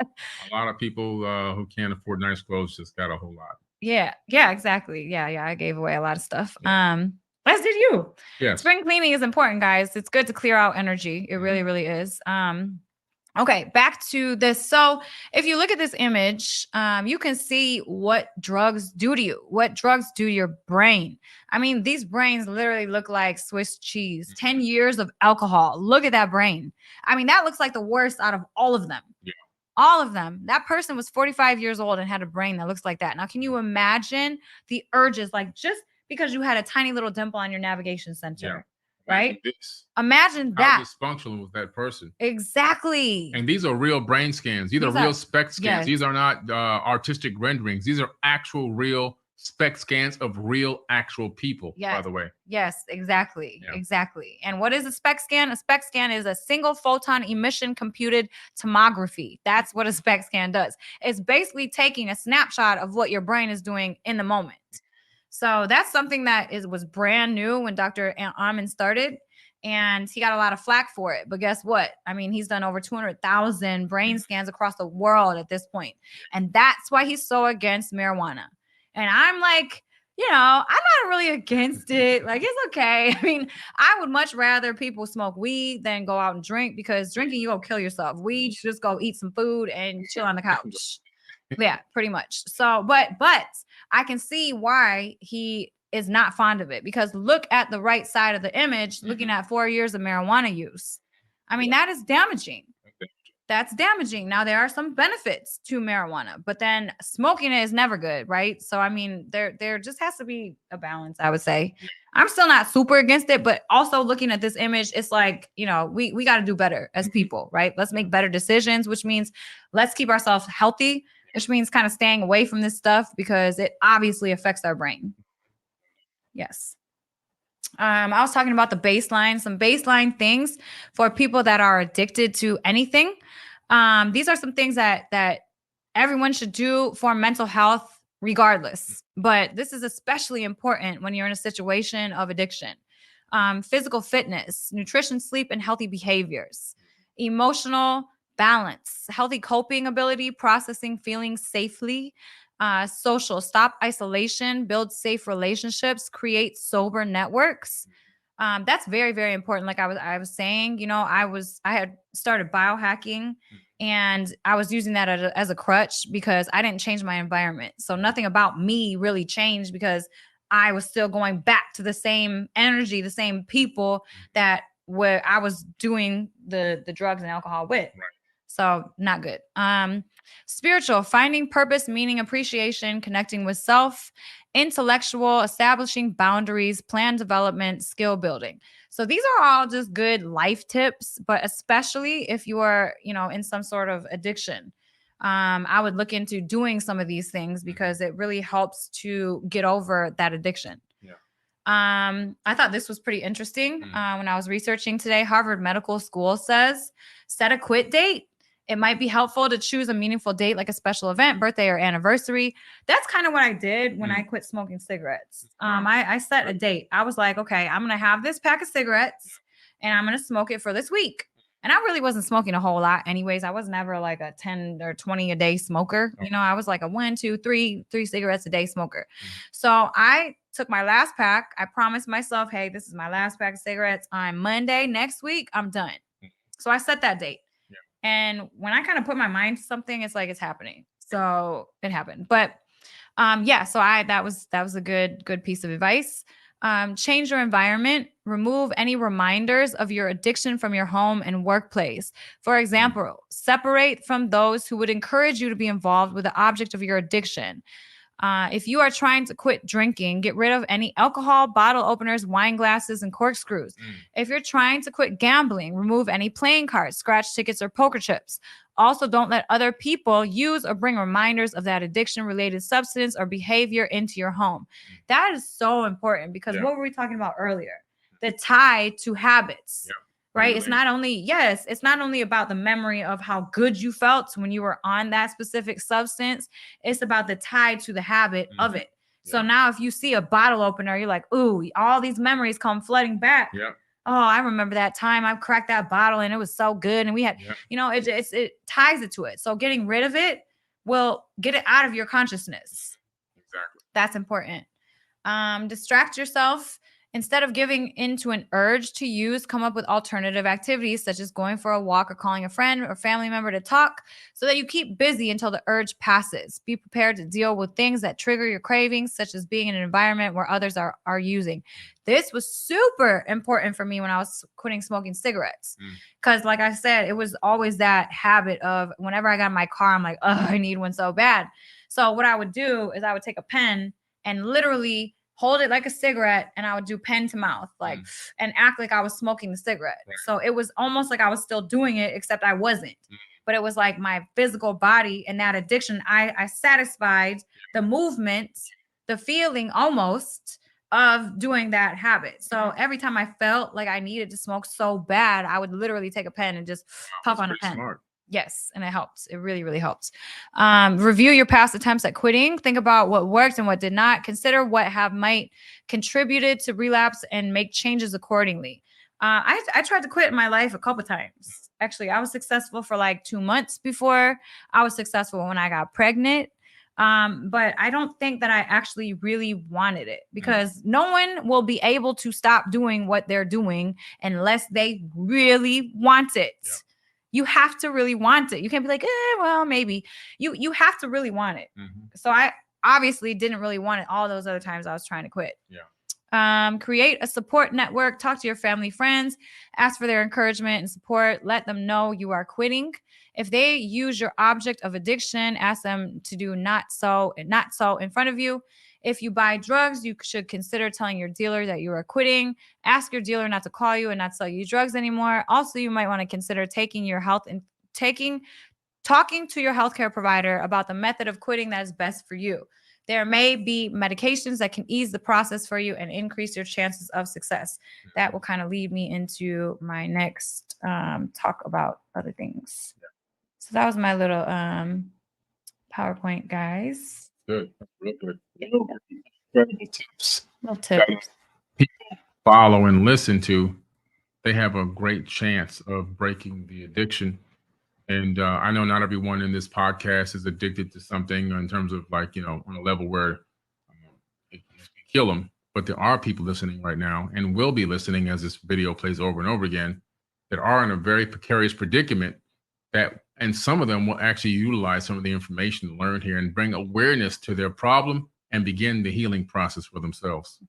lot of people who can't afford nice clothes just got a whole lot. Yeah, exactly. Yeah. I gave away a lot of stuff. As did you. Yes. Spring cleaning is important, guys. It's good to clear out energy. It really, really is. Okay, back to this. So if you look at this image, you can see what drugs do to you, what drugs do to your brain. I mean, these brains literally look like Swiss cheese. 10 years of alcohol. Look at that brain. I mean, that looks like the worst out of all of them. Yeah. All of them. That person was 45 years old and had a brain that looks like that. Now, can you imagine the urges, like just because you had a tiny little dimple on your navigation center, right? Imagine that. How dysfunctional was that person? Exactly. And these are real brain scans. These are real SPECT scans. Yes. These are not artistic renderings. These are actual real SPECT scans of real actual people, by the way. Yes, exactly. Yeah. Exactly. And what is a SPECT scan? A SPECT scan is a single photon emission computed tomography. That's what a SPECT scan does. It's basically taking a snapshot of what your brain is doing in the moment. So that's something that was brand new when Dr. Amen started, and he got a lot of flack for it. But guess what? I mean, he's done over 200,000 brain scans across the world at this point. And that's why he's so against marijuana. And I'm like, I'm not really against it. Like, it's okay. I mean, I would much rather people smoke weed than go out and drink, because drinking, you go kill yourself. Weed, you just go eat some food and chill on the couch. Yeah, pretty much. So, but I can see why he is not fond of it, because look at the right side of the image, looking at 4 years of marijuana use. I mean, that is damaging. That's damaging. Now, there are some benefits to marijuana, but then smoking it is never good, right? So, I mean, there just has to be a balance, I would say. I'm still not super against it, but also looking at this image, it's like, we got to do better as people, right? Let's make better decisions, which means let's keep ourselves healthy, which means kind of staying away from this stuff because it obviously affects our brain. Yes. I was talking about some baseline things for people that are addicted to anything. These are some things that everyone should do for mental health, regardless. But this is especially important when you're in a situation of addiction. Physical fitness, nutrition, sleep, and healthy behaviors, emotional balance, healthy coping ability, processing feelings safely, social, stop isolation, build safe relationships, create sober networks. That's very, very important. Like I was saying, I had started biohacking and I was using that as a crutch because I didn't change my environment. So nothing about me really changed because I was still going back to the same energy, the same people that where I was doing the drugs and alcohol with. Right. So not good. Spiritual, finding purpose, meaning, appreciation, connecting with self. Intellectual, establishing boundaries, plan development, skill building. So these are all just good life tips, but especially if you are, in some sort of addiction. I would look into doing some of these things because it really helps to get over that addiction. Yeah. I thought this was pretty interesting. When I was researching today, Harvard Medical School says set a quit date. It might be helpful to choose a meaningful date like a special event, birthday, or anniversary. That's kind of what I did when I quit smoking cigarettes. I set a date. I was like, okay, I'm going to have this pack of cigarettes and I'm going to smoke it for this week. And I really wasn't smoking a whole lot anyways. I was never like a 10 or 20 a day smoker. I was like a 1, 2, 3 cigarettes a day smoker. So I took my last pack. I promised myself, hey, this is my last pack of cigarettes on Monday. Next week, I'm done. So I set that date. And when I kind of put my mind to something, it's like it's happening. So it happened. But so that was a good piece of advice. Change your environment, remove any reminders of your addiction from your home and workplace. For example, separate from those who would encourage you to be involved with the object of your addiction. If you are trying to quit drinking, get rid of any alcohol, bottle openers, wine glasses, and corkscrews. If you're trying to quit gambling, remove any playing cards, scratch tickets, or poker chips. Also, don't let other people use or bring reminders of that addiction-related substance or behavior into your home. That is so important because what were we talking about earlier? The tie to habits. Yeah. Right. It's not only about the memory of how good you felt when you were on that specific substance. It's about the tie to the habit of it. So now if you see a bottle opener, you're like, ooh, all these memories come flooding back. Yeah. Oh, I remember that time I cracked that bottle and it was so good. And we had, it ties it to it. So getting rid of it will get it out of your consciousness. Exactly. That's important. Distract yourself. Instead of giving into an urge to use, come up with alternative activities such as going for a walk or calling a friend or family member to talk so that you keep busy until the urge passes. Be prepared to deal with things that trigger your cravings, such as being in an environment where others are using. This was super important for me when I was quitting smoking cigarettes. Because like I said, it was always that habit of whenever I got in my car, I'm like, oh, I need one so bad. So what I would do is I would take a pen and literally hold it like a cigarette and I would do pen to mouth, and act like I was smoking the cigarette. Right. So it was almost like I was still doing it, except I wasn't. But it was like my physical body and that addiction. I satisfied the movement, the feeling almost of doing that habit. So every time I felt like I needed to smoke so bad, I would literally take a pen and just puff on a pen. Smart. Yes. And it helps. It really, really helps. Review your past attempts at quitting. Think about what worked and what did not. Consider what might contributed to relapse and make changes accordingly. I tried to quit in my life a couple times. Actually, I was successful for like 2 months before I was successful when I got pregnant. But I don't think that I actually really wanted it because no one will be able to stop doing what they're doing unless they really want it. Yep. You have to really want it. You can't be like, well, maybe. You have to really want it. So I obviously didn't really want it all those other times I was trying to quit. Yeah. Create a support network. Talk to your family, friends. Ask for their encouragement and support. Let them know you are quitting. If they use your object of addiction, ask them to do not so in front of you. If you buy drugs, you should consider telling your dealer that you are quitting. Ask your dealer not to call you and not sell you drugs anymore. Also, you might want to consider taking your health and talking to your healthcare provider about the method of quitting that is best for you. There may be medications that can ease the process for you and increase your chances of success. That will kind of lead me into my next talk about other things. So that was my little PowerPoint, guys. Good. Real good. Incredible tips. Little tips. People follow and listen to, they have a great chance of breaking the addiction. And I know not everyone in this podcast is addicted to something in terms of like, on a level where it can kill them. But there are people listening right now and will be listening as this video plays over and over again that are in a very precarious predicament and some of them will actually utilize some of the information learned here and bring awareness to their problem and begin the healing process for themselves.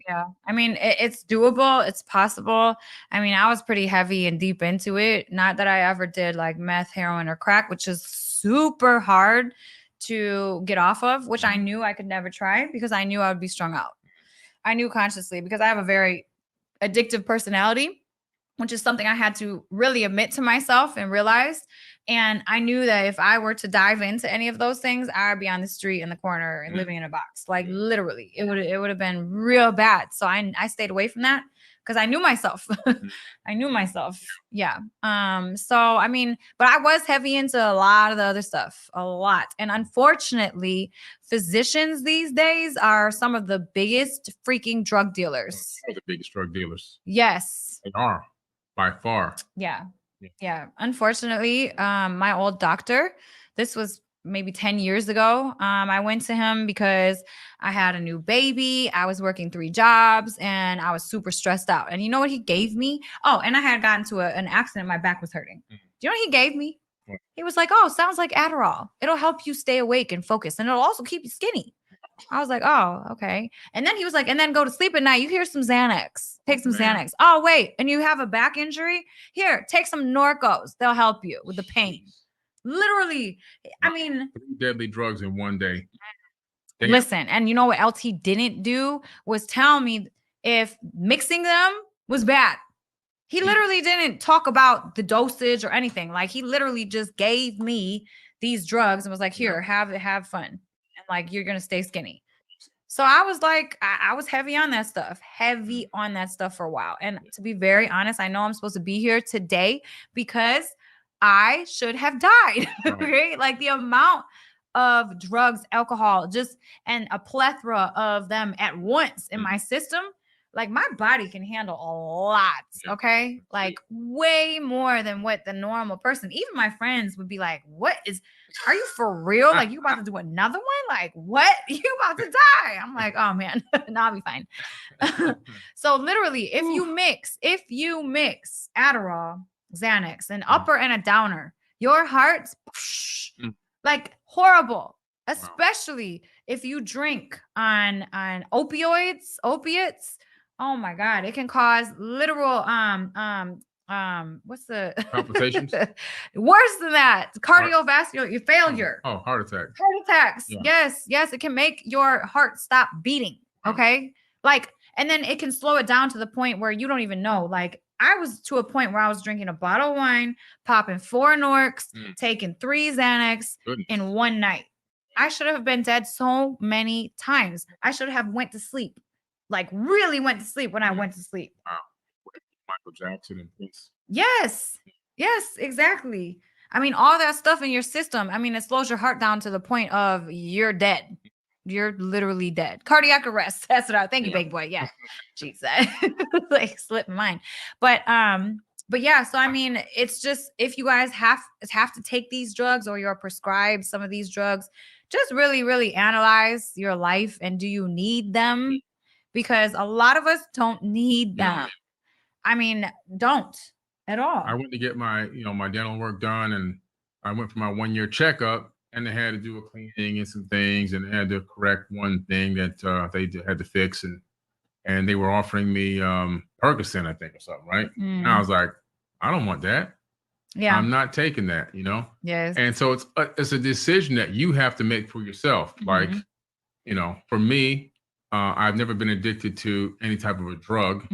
Yeah. I mean, it's doable. It's possible. I mean, I was pretty heavy and deep into it. Not that I ever did like meth, heroin, or crack, which is super hard to get off of, which I knew I could never try because I knew I would be strung out. I knew consciously because I have a very addictive personality, which is something I had to really admit to myself and realize. And I knew that if I were to dive into any of those things, I'd be on the street in the corner and living in a box. Like literally, it would have been real bad. So I stayed away from that because I knew myself. I knew myself. Yeah. So I mean, but I was heavy into a lot of the other stuff, a lot. And unfortunately, physicians these days are some of the biggest freaking drug dealers. The biggest drug dealers. Yes. They are. By far. Yeah. Unfortunately, my old doctor, this was maybe 10 years ago. I went to him because I had a new baby. I was working 3 jobs and I was super stressed out. And you know what he gave me? Oh, and I had gotten to an accident. My back was hurting. Do you know what he gave me? He was like, oh, sounds like Adderall. It'll help you stay awake and focus. And it'll also keep you skinny. I was like, oh, okay. And then he was like, and then go to sleep at night. You hear some Xanax. Take some Xanax. Oh, wait. And you have a back injury? Here, take some Norcos. They'll help you with the pain. Literally. I mean, 3 deadly drugs in one day. Damn. Listen, and you know what else he didn't do was tell me if mixing them was bad. He literally didn't talk about the dosage or anything. Like he literally just gave me these drugs and was like, here, have fun. Like you're gonna stay skinny. So I was like, I was heavy on that stuff for a while. And to be very honest, I know I'm supposed to be here today because I should have died. Okay, like the amount of drugs, alcohol, and a plethora of them at once in my system. Like my body can handle a lot, okay? Like way more than what the normal person, even my friends would be like, are you for real? Like you about to do another one? Like what? You about to die? I'm like, oh man, no, I'll be fine. So literally, if you mix Adderall, Xanax, an upper and a downer, your heart's like horrible, especially if you drink on opiates. Oh my God, it can cause literal what's the complications? Worse than that, cardiovascular failure. Heart attacks. Heart attacks. Yeah. Yes, it can make your heart stop beating. Okay. Like, and then it can slow it down to the point where you don't even know. Like I was to a point where I was drinking a bottle of wine, popping 4 Norcs, taking 3 Xanax in one night. I should have been dead so many times. I should have went to sleep. Like really went to sleep when I went to sleep. Wow. Michael Jackson and Prince. Yes, exactly. I mean, all that stuff in your system. I mean, it slows your heart down to the point of you're dead. You're literally dead. Cardiac arrest. That's what thank you, big boy. Yeah. Jeez, like slipped mine. But yeah, so I mean, it's just if you guys have to take these drugs or you're prescribed some of these drugs, just really, really analyze your life and do you need them? Because a lot of us don't need them. I mean, don't at all. I went to get my, my dental work done, and I went for my 1-year checkup, and they had to do a cleaning and some things, and they had to correct one thing that they had to fix, and and they were offering me Percocet, I think, or something, right? And I was like, I don't want that. Yeah. I'm not taking that, you know? Yes. And so it's a decision that you have to make for yourself. Like, you know, for me, I've never been addicted to any type of a drug,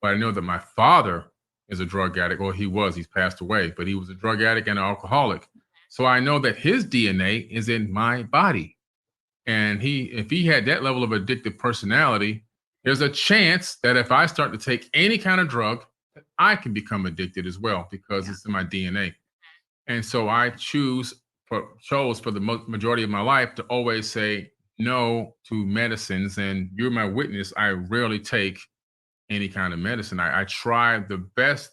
but I know that my father is a drug addict. Well, he's passed away, but he was a drug addict and an alcoholic. So I know that his DNA is in my body. And if he had that level of addictive personality, there's a chance that if I start to take any kind of drug, that I can become addicted as well because it's in my DNA. And so I chose for the majority of my life to always say no to medicines. And you're my witness. I rarely take any kind of medicine. I try the best,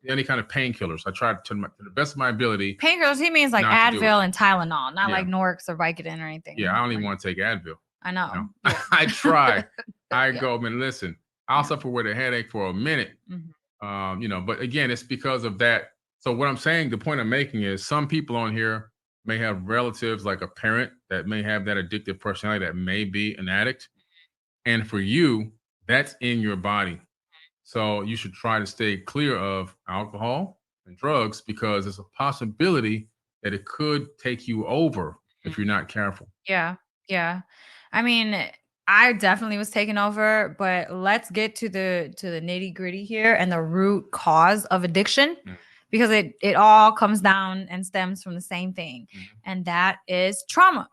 any kind of painkillers. I try to the best of my ability. Painkillers, he means like Advil and Tylenol, not like Norx or Vicodin or anything. Yeah, I don't even want to take Advil. I know. You know? Yeah. I try. I go, man, listen, I'll suffer with a headache for a minute. You know, but again, it's because of that. So what I'm saying, the point I'm making is some people on here may have relatives, like a parent that may have that addictive personality that may be an addict. And for you, that's in your body. So you should try to stay clear of alcohol and drugs because there's a possibility that it could take you over if you're not careful. Yeah. Yeah. I mean, I definitely was taken over, but let's get to the nitty-gritty here and the root cause of addiction, because it all comes down and stems from the same thing. And that is trauma.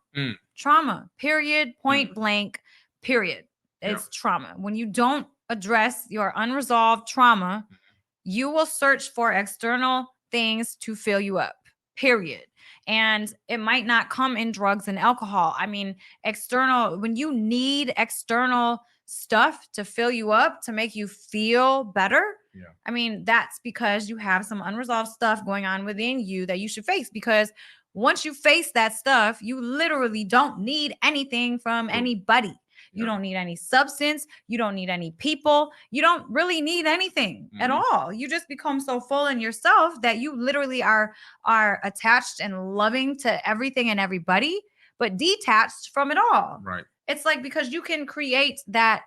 Trauma, period, point blank, period. It's trauma. When you don't address your unresolved trauma, you will search for external things to fill you up, period. And it might not come in drugs and alcohol. I mean, when you need external stuff to fill you up, to make you feel better, I mean, that's because you have some unresolved stuff going on within you that you should face. Because once you face that stuff, you literally don't need anything from anybody. You don't need any substance. You don't need any people. You don't really need anything at all. You just become so full in yourself that you literally are attached and loving to everything and everybody, but detached from it all. Right. It's like, because you can create that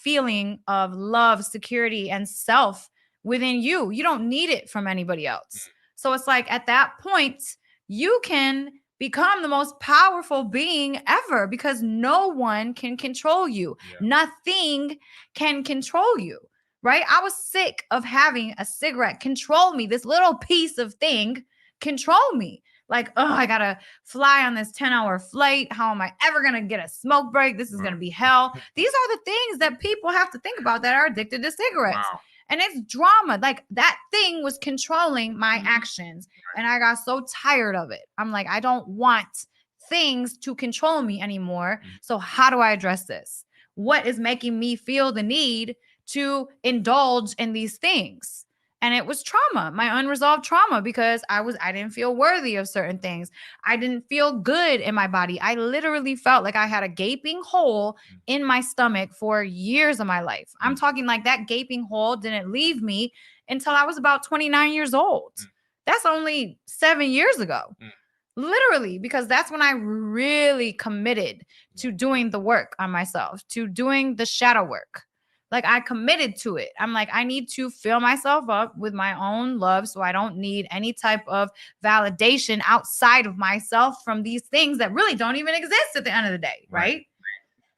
feeling of love, security, and self within you. You don't need it from anybody else. So it's like, at that point, you can become the most powerful being ever, because no one can control you. Nothing can control you, right? I was sick of having a cigarette control me. This little piece of thing control me. Like, oh, I gotta fly on this 10-hour flight. How am I ever gonna get a smoke break? This is gonna be hell. These are the things that people have to think about that are addicted to cigarettes. Wow. And it's drama. Like, that thing was controlling my actions. And I got so tired of it. I'm like, I don't want things to control me anymore. So how do I address this? What is making me feel the need to indulge in these things? And it was trauma, my unresolved trauma, because I didn't feel worthy of certain things. I didn't feel good in my body. I literally felt like I had a gaping hole in my stomach for years of my life. I'm talking like that gaping hole didn't leave me until I was about 29 years old. That's only 7 years ago. Literally, because that's when I really committed to doing the work on myself, to doing the shadow work. Like, I committed to it. I'm like, I need to fill myself up with my own love, so I don't need any type of validation outside of myself from these things that really don't even exist at the end of the day, right?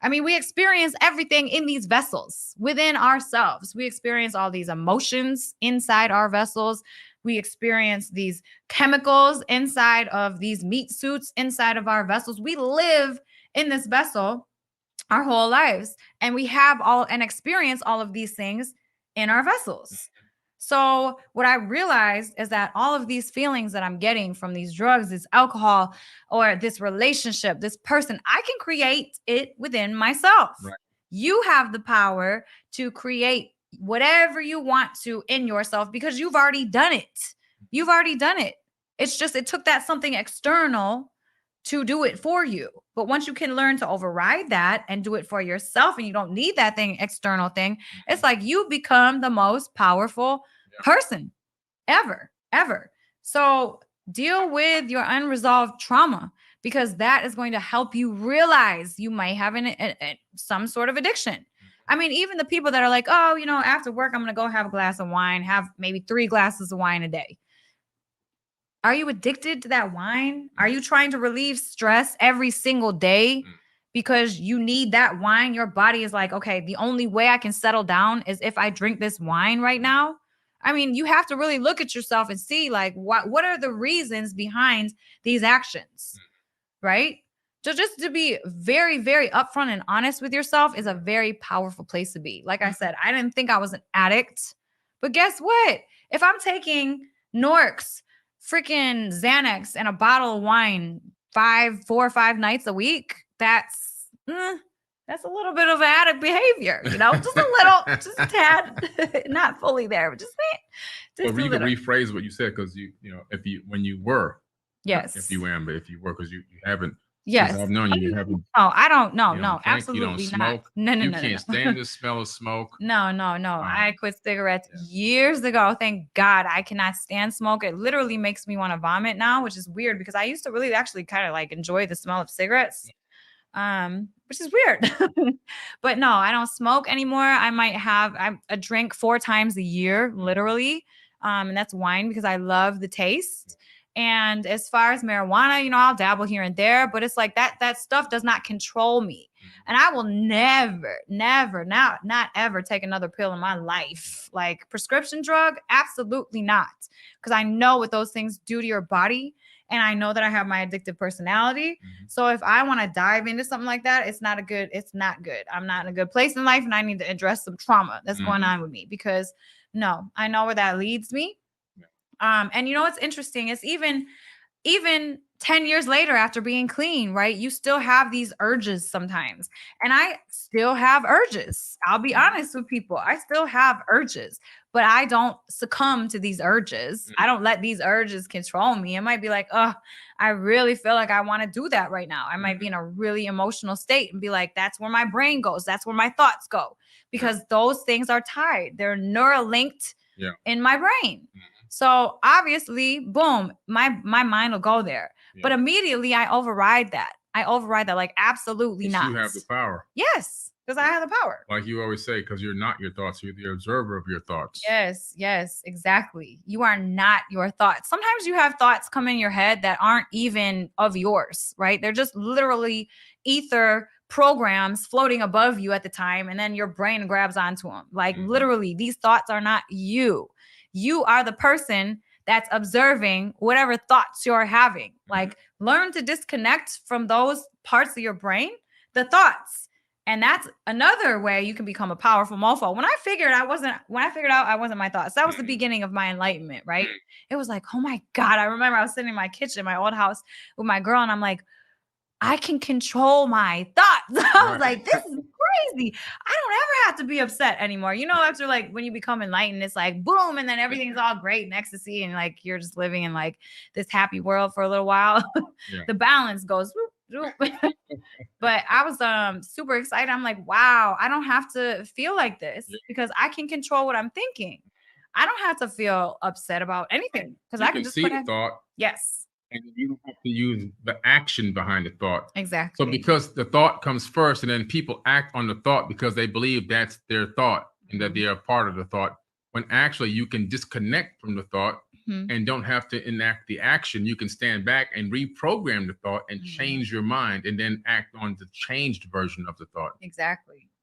I mean, we experience everything in these vessels within ourselves. We experience all these emotions inside our vessels. We experience these chemicals inside of these meat suits inside of our vessels. We live in this vessel our whole lives, and we have and experience all of these things in our vessels. So what I realized is that all of these feelings that I'm getting from these drugs, this alcohol, or this relationship, this person, I can create it within myself. You have the power to create whatever you want to in yourself, because you've already done it. You've already done it. It's just, it took that something external to do it for you. But once you can learn to override that and do it for yourself, and you don't need that external thing, it's like you become the most powerful person ever. So deal with your unresolved trauma, because that is going to help you realize you might have some sort of addiction. I mean, even the people that are like, oh, after work, I'm going to go have a glass of wine, have maybe 3 glasses of wine a day. Are you addicted to that wine? Are you trying to relieve stress every single day because you need that wine? Your body is like, okay, the only way I can settle down is if I drink this wine right now. I mean, you have to really look at yourself and see like what are the reasons behind these actions, right? So just to be very, very upfront and honest with yourself is a very powerful place to be. Like I said, I didn't think I was an addict, but guess what? If I'm taking Norks, freaking Xanax, and a bottle of wine 4 or 5 nights a week, that's a little bit of addict behavior, just a little, just a tad, not fully there, but just Well, a you can little. rephrase what you said because when you were, Yes. if you am, but if you were, because you haven't. Yes. Since I've known you, you haven't. Oh, I don't. No, you no, don't drink, absolutely you don't not. smoke. No, You can't stand the smell of smoke. No. I quit cigarettes years ago. Thank God. I cannot stand smoke. It literally makes me want to vomit now, which is weird because I used to really actually kind of like enjoy the smell of cigarettes. Which is weird. But no, I don't smoke anymore. I might have a drink 4 times a year, literally. And that's wine because I love the taste. And as far as marijuana, I'll dabble here and there, but it's like that stuff does not control me. And I will never, not ever take another pill in my life. Like prescription drug, absolutely not. Because I know what those things do to your body. And I know that I have my addictive personality. So if I want to dive into something like that, it's not good. I'm not in a good place in life, and I need to address some trauma that's going on with me because no, I know where that leads me. And what's interesting is even 10 years later after being clean, right? You still have these urges sometimes. And I still have urges. I'll be honest with people. I still have urges, but I don't succumb to these urges. I don't let these urges control me. It might be like, oh, I really feel like I want to do that right now. I might be in a really emotional state and be like, that's where my brain goes. That's where my thoughts go because those things are tied. They're neural linked in my brain. So obviously, boom, my mind will go there. But immediately I override that. Like, absolutely not. You have the power. Yes, because I have the power. Like you always say, because you're not your thoughts, you're the observer of your thoughts. Yes, exactly. You are not your thoughts. Sometimes you have thoughts come in your head that aren't even of yours, right? They're just literally ether programs floating above you at the time, and then your brain grabs onto them. Like literally, these thoughts are not you. You are the person that's observing whatever thoughts you're having. Like learn to disconnect from those parts of your brain, the thoughts. And that's another way you can become a powerful mofo. When I figured out I wasn't my thoughts, that was the beginning of my enlightenment, right? It was like, oh my God. I remember I was sitting in my kitchen, my old house with my girl, and I'm like, I can control my thoughts. I was like, this is crazy. I don't ever have to be upset anymore. After like when you become enlightened, it's like boom, and then everything's all great and ecstasy, and like you're just living in like this happy world for a little while. The balance goes whoop, whoop. But I was super excited. I'm like, wow, I don't have to feel like this because I can control what I'm thinking. I don't have to feel upset about anything because I can just see the thought. Yes. And you don't have to use the action behind the thought. Exactly. So because the thought comes first and then people act on the thought because they believe that's their thought and that they are part of the thought, when actually you can disconnect from the thought and don't have to enact the action. You can stand back and reprogram the thought and change your mind and then act on the changed version of the thought.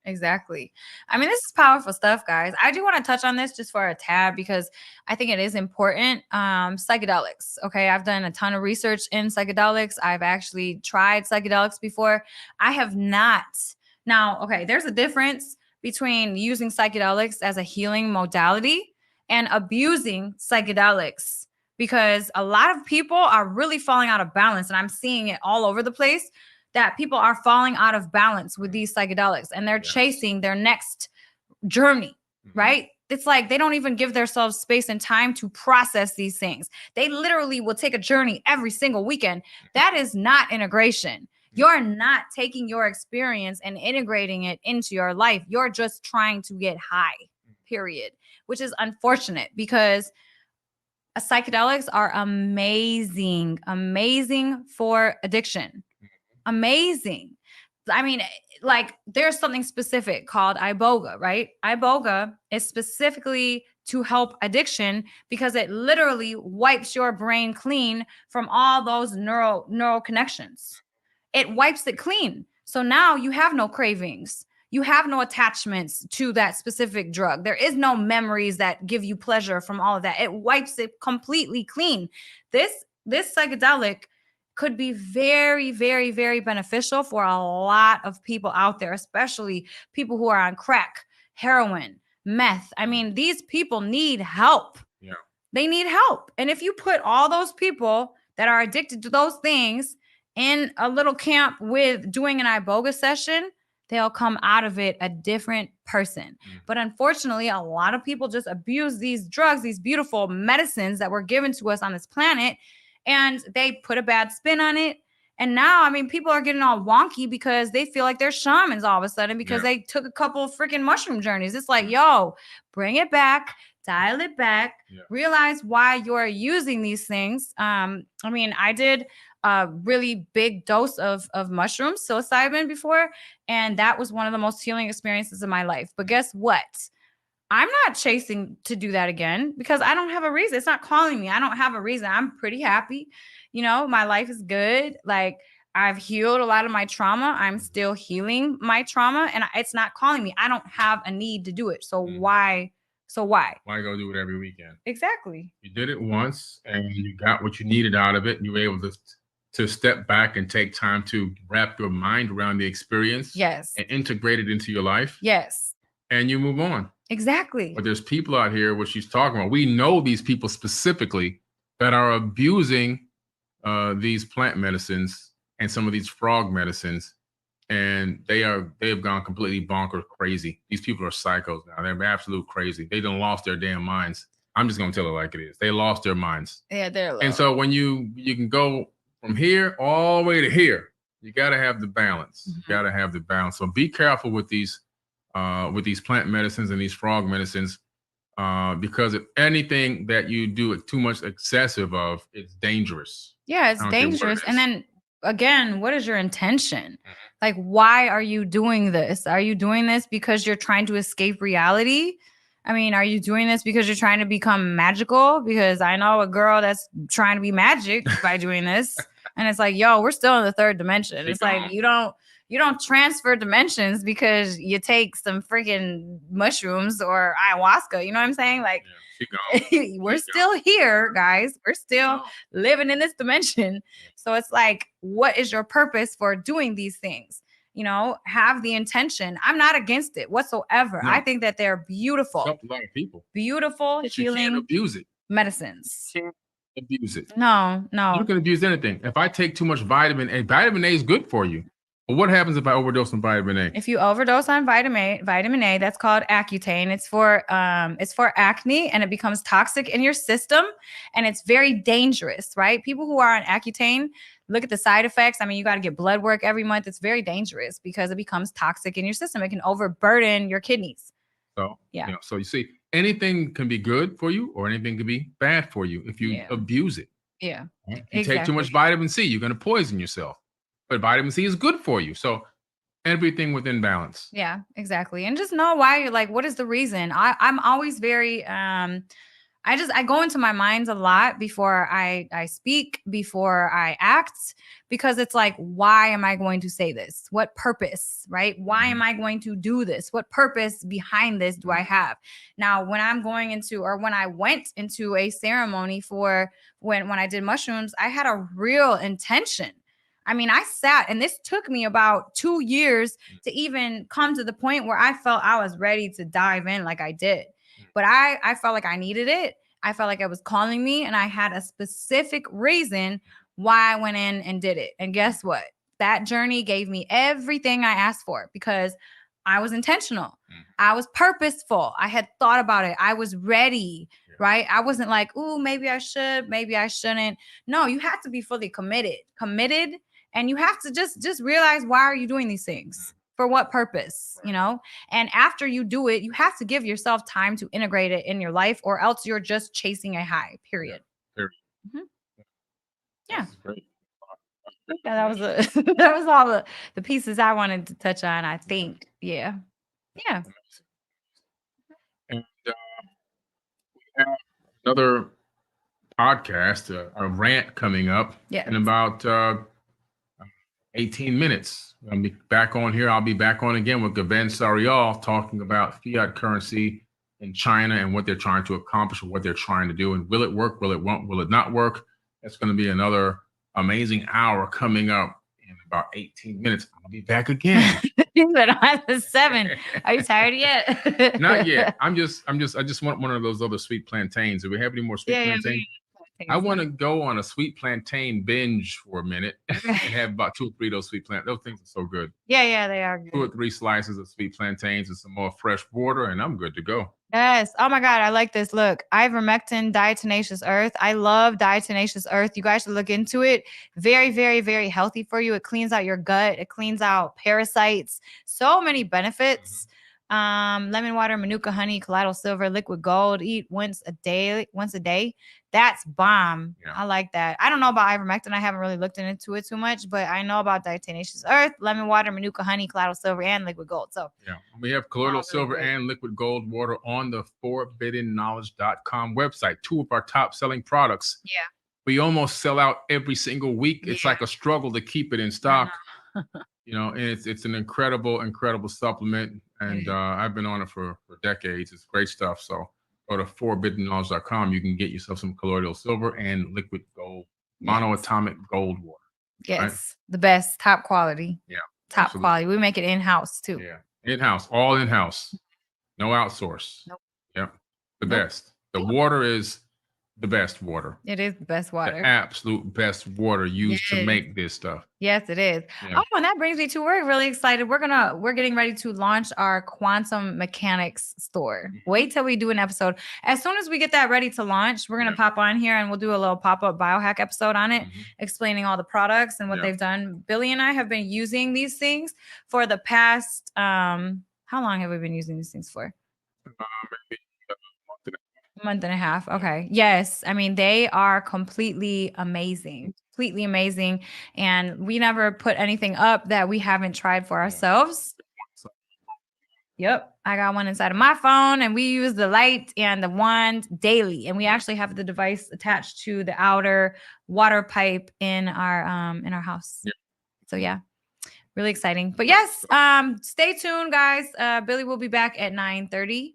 Exactly. I mean, this is powerful stuff, guys. I do want to touch on this just for a tad because I think it is important. Psychedelics. Okay. I've done a ton of research in psychedelics. I've actually tried psychedelics before. I have not. Now, okay, there's a difference between using psychedelics as a healing modality and abusing psychedelics because a lot of people are really falling out of balance, and I'm seeing it all over the place. That people are falling out of balance with these psychedelics and they're chasing their next journey, right? It's like they don't even give themselves space and time to process these things. They literally will take a journey every single weekend. That is not integration. You're not taking your experience and integrating it into your life. You're just trying to get high, period, which is unfortunate because psychedelics are amazing for addiction. Amazing. I mean, like there's something specific called iboga, right? Iboga is specifically to help addiction because it literally wipes your brain clean from all those neural connections. It wipes it clean. So now you have no cravings. You have no attachments to that specific drug. There is no memories that give you pleasure from all of that. It wipes it completely clean. This psychedelic could be very, very, very beneficial for a lot of people out there, especially people who are on crack, heroin, meth. I mean, these people need help. Yeah. They need help. And if you put all those people that are addicted to those things in a little camp with doing an iboga session, they'll come out of it a different person. But unfortunately, a lot of people just abuse these drugs, these beautiful medicines that were given to us on this planet, and they put a bad spin on it. And now, I mean, people are getting all wonky because they feel like they're shamans all of a sudden because they took a couple of freaking mushroom journeys. It's like, yo, bring it back, dial it back, realize why you're using these things. I mean, I did a really big dose of mushrooms, psilocybin before, and that was one of the most healing experiences of my life. But guess what? I'm not chasing to do that again because I don't have a reason. It's not calling me. I don't have a reason. I'm pretty happy. You know, my life is good. Like I've healed a lot of my trauma. I'm still healing my trauma and it's not calling me. I don't have a need to do it. So why? Why go do it every weekend? Exactly. You did it once and you got what you needed out of it. And you were able to step back and take time to wrap your mind around the experience. Yes. And integrate it into your life. Yes. And you move on. Exactly. But there's people out here, what she's talking about. We know these people specifically that are abusing these plant medicines and some of these frog medicines, and they have gone completely bonkers crazy. These people are psychos now. They're absolute crazy. They done lost their damn minds. I'm just gonna tell it like it is. They lost their minds. Yeah, they're low. And so when you can go from here all the way to here, you got to have the balance. You got to have the balance. So be careful with these plant medicines and these frog medicines, because if anything that you do too much excessive of, it's dangerous. Yeah, it's dangerous. And then again, what is your intention? Like, why are you doing this? Are you doing this because you're trying to escape reality? I mean, are you doing this because you're trying to become magical? Because I know a girl that's trying to be magic by doing this. And it's like, yo, we're still in the third dimension. It's like you don't transfer dimensions because you take some freaking mushrooms or ayahuasca. You know what I'm saying? Like, we're still here, guys. We're still living in this dimension. So it's like, what is your purpose for doing these things? You know, have the intention. I'm not against it whatsoever. No. I think that they're beautiful. A lot of people. Beautiful, but healing. You can't abuse it. Medicines. You can't abuse it. No. You can abuse anything. If I take too much vitamin A is good for you. But what happens if I overdose on vitamin A? If you overdose on vitamin A, that's called Accutane. It's for acne, and it becomes toxic in your system, and it's very dangerous, right? People who are on Accutane, look at the side effects. I mean, you got to get blood work every month. It's very dangerous because it becomes toxic in your system. It can overburden your kidneys. So, yeah. So you see, anything can be good for you or anything can be bad for you if you abuse it. Yeah. Right? If you take too much vitamin C, you're going to poison yourself. But vitamin C is good for you. So everything within balance. Yeah, exactly. And just know why you're like, what is the reason? I'm always very, I go into my minds a lot before I speak, before I act, because it's like, why am I going to say this? What purpose, right? Why am I going to do this? What purpose behind this do I have? Now, when I'm going into, or when I went into a ceremony for when I did mushrooms, I had a real intention. I mean, I sat, and this took me about 2 years to even come to the point where I felt I was ready to dive in like I did. But I felt like I needed it. I felt like it was calling me, and I had a specific reason why I went in and did it. And guess what? That journey gave me everything I asked for because I was intentional. I was purposeful. I had thought about it. I was ready, right? I wasn't like, ooh, maybe I should, maybe I shouldn't. No, you have to be fully committed. And you have to just realize, why are you doing these things? For what purpose, you know? And after you do it, you have to give yourself time to integrate it in your life, or else you're just chasing a high, period. Yeah. Yeah. Great. that was that was all the pieces I wanted to touch on, I think. Yeah. Yeah. And we have another podcast, a rant coming up Yeah. in about 18 minutes. I'll be back on here. I'll be back on again with Gaben Sarial talking about fiat currency in China and what they're trying to accomplish and what they're trying to do. And will it work? Will it won't? Will it not work? That's going to be another amazing hour coming up in about 18 minutes. I'll be back again. You said I was 7. Are you tired yet? Not yet. I just want one of those other sweet plantains. Do we have any more sweet plantains? I want to go on a sweet plantain binge for a minute and have about 2 or 3 of those sweet plantains. Those things are so good. Yeah, they are good. 2 or 3 slices of sweet plantains and some more fresh water, and I'm good to go. Yes. Oh my God, I like this. Look, ivermectin, diatomaceous earth. I love diatomaceous earth. You guys should look into it. Very, very, very healthy for you. It cleans out your gut. It cleans out parasites. So many benefits. Lemon water, manuka honey, colloidal silver, liquid gold. Eat once a day. That's bomb. Yeah. I like that. I don't know about ivermectin. I haven't really looked into it too much, but I know about diatomaceous earth, lemon water, manuka honey, colloidal silver, and liquid gold. So yeah, we have colloidal silver and liquid gold water on the forbiddenknowledge.com website. 2 of our top selling products. Yeah. We almost sell out every single week. It's like a struggle to keep it in stock. You know, and it's an incredible supplement. And I've been on it for decades. It's great stuff. So go to forbiddenknowledge.com. You can get yourself some colloidal silver and liquid gold, monoatomic gold water. Yes. Right? The best, top quality. Yeah. Top absolutely. quality. We make it in-house too. Yeah. In-house, all in-house. No outsource. Nope. Yep. The best. The water is the best water. It is the best water. The absolute best water used to make this stuff. Yes, it is. Yeah. Oh, and that brings me to, we're really excited. We're getting ready to launch our quantum mechanics store. Wait till we do an episode. As soon as we get that ready to launch, we're going to pop on here and we'll do a little pop-up biohack episode on it, explaining all the products and what they've done. Billy and I have been using these things for the past, how long have we been using these things for? Maybe month and a half. Okay. Yes. I mean, they are completely amazing. And we never put anything up that we haven't tried for ourselves. Yep. I got one inside of my phone and we use the light and the wand daily. And we actually have the device attached to the outer water pipe in our house. Yeah. So yeah, really exciting. But yes, stay tuned, guys. Billy will be back at 9:30.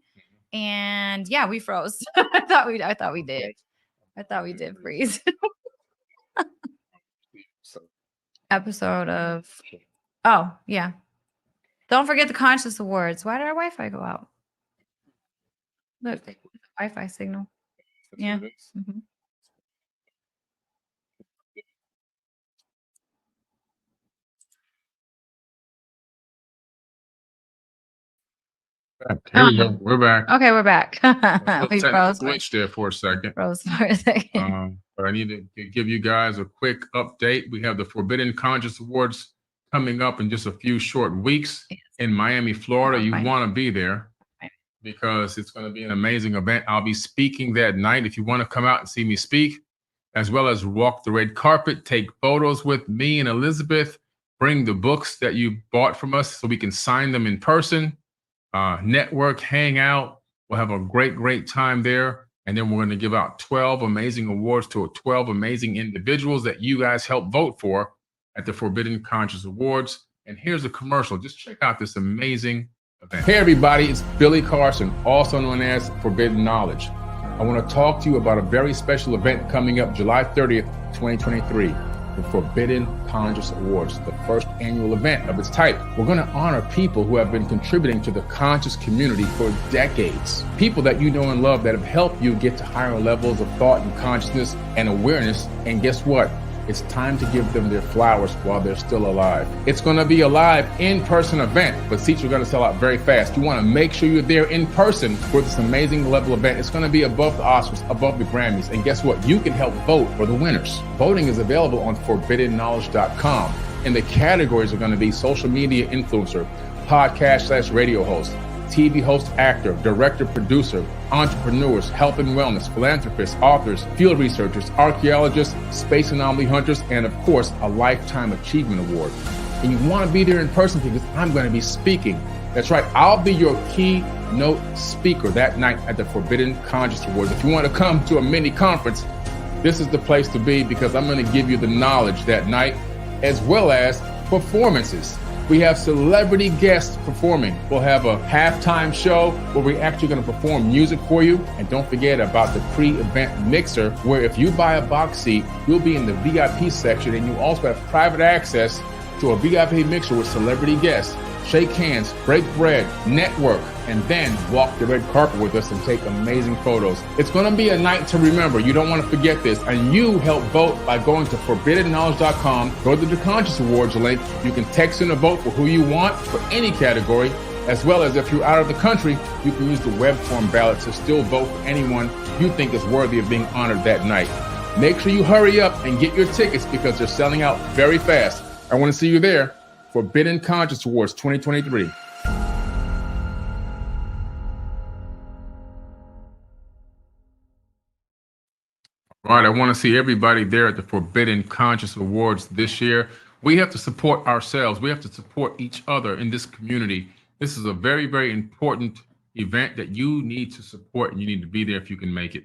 And yeah, we froze. I thought we did freeze. Episode of, oh yeah. Don't forget the Conscious Awards. Why did our Wi-Fi go out? Look, Wi-Fi signal. Yeah. Here we go. We're back. Okay, we're back. We froze. Glitch there for a second. Froze for a second. But I need to give you guys a quick update. We have the Forbidden Conscious Awards coming up in just a few short weeks in Miami, Florida. You want to be there because it's going to be an amazing event. I'll be speaking that night. If you want to come out and see me speak, as well as walk the red carpet, take photos with me and Elisabeth, bring the books that you bought from us so we can sign them in person. Network, hang out. We'll have a great time there. And then we're going to give out 12 amazing awards to 12 amazing individuals that you guys help vote for at the Forbidden Conscious Awards. And here's a commercial. Just check out this amazing event. Hey, everybody. It's Billy Carson, also known as Forbidden Knowledge. I want to talk to you about a very special event coming up July 30th, 2023. The Forbidden Conscious Awards, the first annual event of its type. We're going to honor people who have been contributing to the conscious community for decades. People that you know and love that have helped you get to higher levels of thought and consciousness and awareness. And guess what? It's time to give them their flowers while they're still alive. It's going to be a live in-person event, but seats are going to sell out very fast. You want to make sure you're there in person for this amazing level event. It's going to be above the Oscars, above the Grammys. And guess what? You can help vote for the winners. Voting is available on forbiddenknowledge.com. And the categories are going to be social media influencer, podcast/radio host, TV host, actor, director, producer, entrepreneurs, health and wellness, philanthropists, authors, field researchers, archaeologists, space anomaly hunters, and of course, a Lifetime Achievement Award. And you want to be there in person because I'm going to be speaking. That's right, I'll be your keynote speaker that night at the Forbidden Conscious Awards. If you want to come to a mini conference, this is the place to be because I'm going to give you the knowledge that night as well as performances. We have celebrity guests performing. We'll have a halftime show where we're actually going to perform music for you. And don't forget about the pre-event mixer, where if you buy a box seat, you'll be in the VIP section, and you also have private access to a VIP mixer with celebrity guests. Shake hands, break bread, network, and then walk the red carpet with us and take amazing photos. It's going to be a night to remember. You don't want to forget this. And you help vote by going to forbiddenknowledge.com, go to the Conscious Awards link. You can text in a vote for who you want for any category, as well as if you're out of the country, you can use the web form ballot to still vote for anyone you think is worthy of being honored that night. Make sure you hurry up and get your tickets because they're selling out very fast. I want to see you there. Forbidden Conscious Awards 2023. All right, I want to see everybody there at the Forbidden Conscious Awards this year. We have to support ourselves. We have to support each other in this community. This is a very, very important event that you need to support, and you need to be there if you can make it.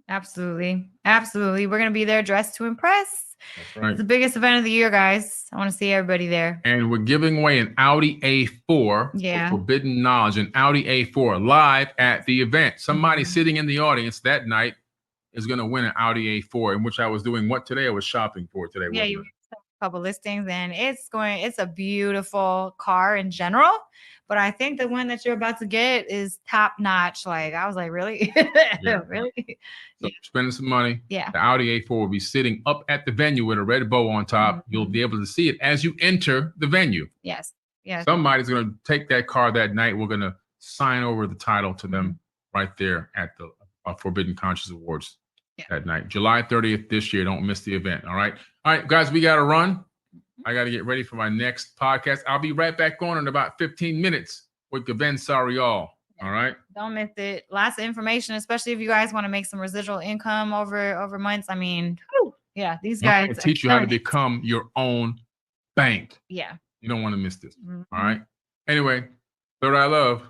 Absolutely. Absolutely. We're going to be there dressed to impress. That's right. It's the biggest event of the year, guys. I want to see everybody there. And we're giving away an Audi A4 for Forbidden Knowledge, an Audi A4 live at the event. Somebody sitting in the audience that night is going to win an Audi A4, in which I was doing what today? I was shopping for today. Yeah, you a couple listings, and it's a beautiful car in general. But I think the one that you're about to get is top notch. Like, I was like, really? Yeah. Really? So spending some money. Yeah. The Audi A4 will be sitting up at the venue with a red bow on top. You'll be able to see it as you enter the venue. Yes. Yes. Somebody's going to take that car that night. We're going to sign over the title to them right there at the Forbidden Conscious Awards that night. July 30th this year. Don't miss the event. All right. All right, guys, we got to run. I got to get ready for my next podcast. I'll be right back on in about 15 minutes with Gaben Sarial. All right. Don't miss it. Lots of information, especially if you guys want to make some residual income over months. I mean, yeah, these guys will teach you how to become your own bank. Yeah. You don't want to miss this. All right. Anyway, third I love.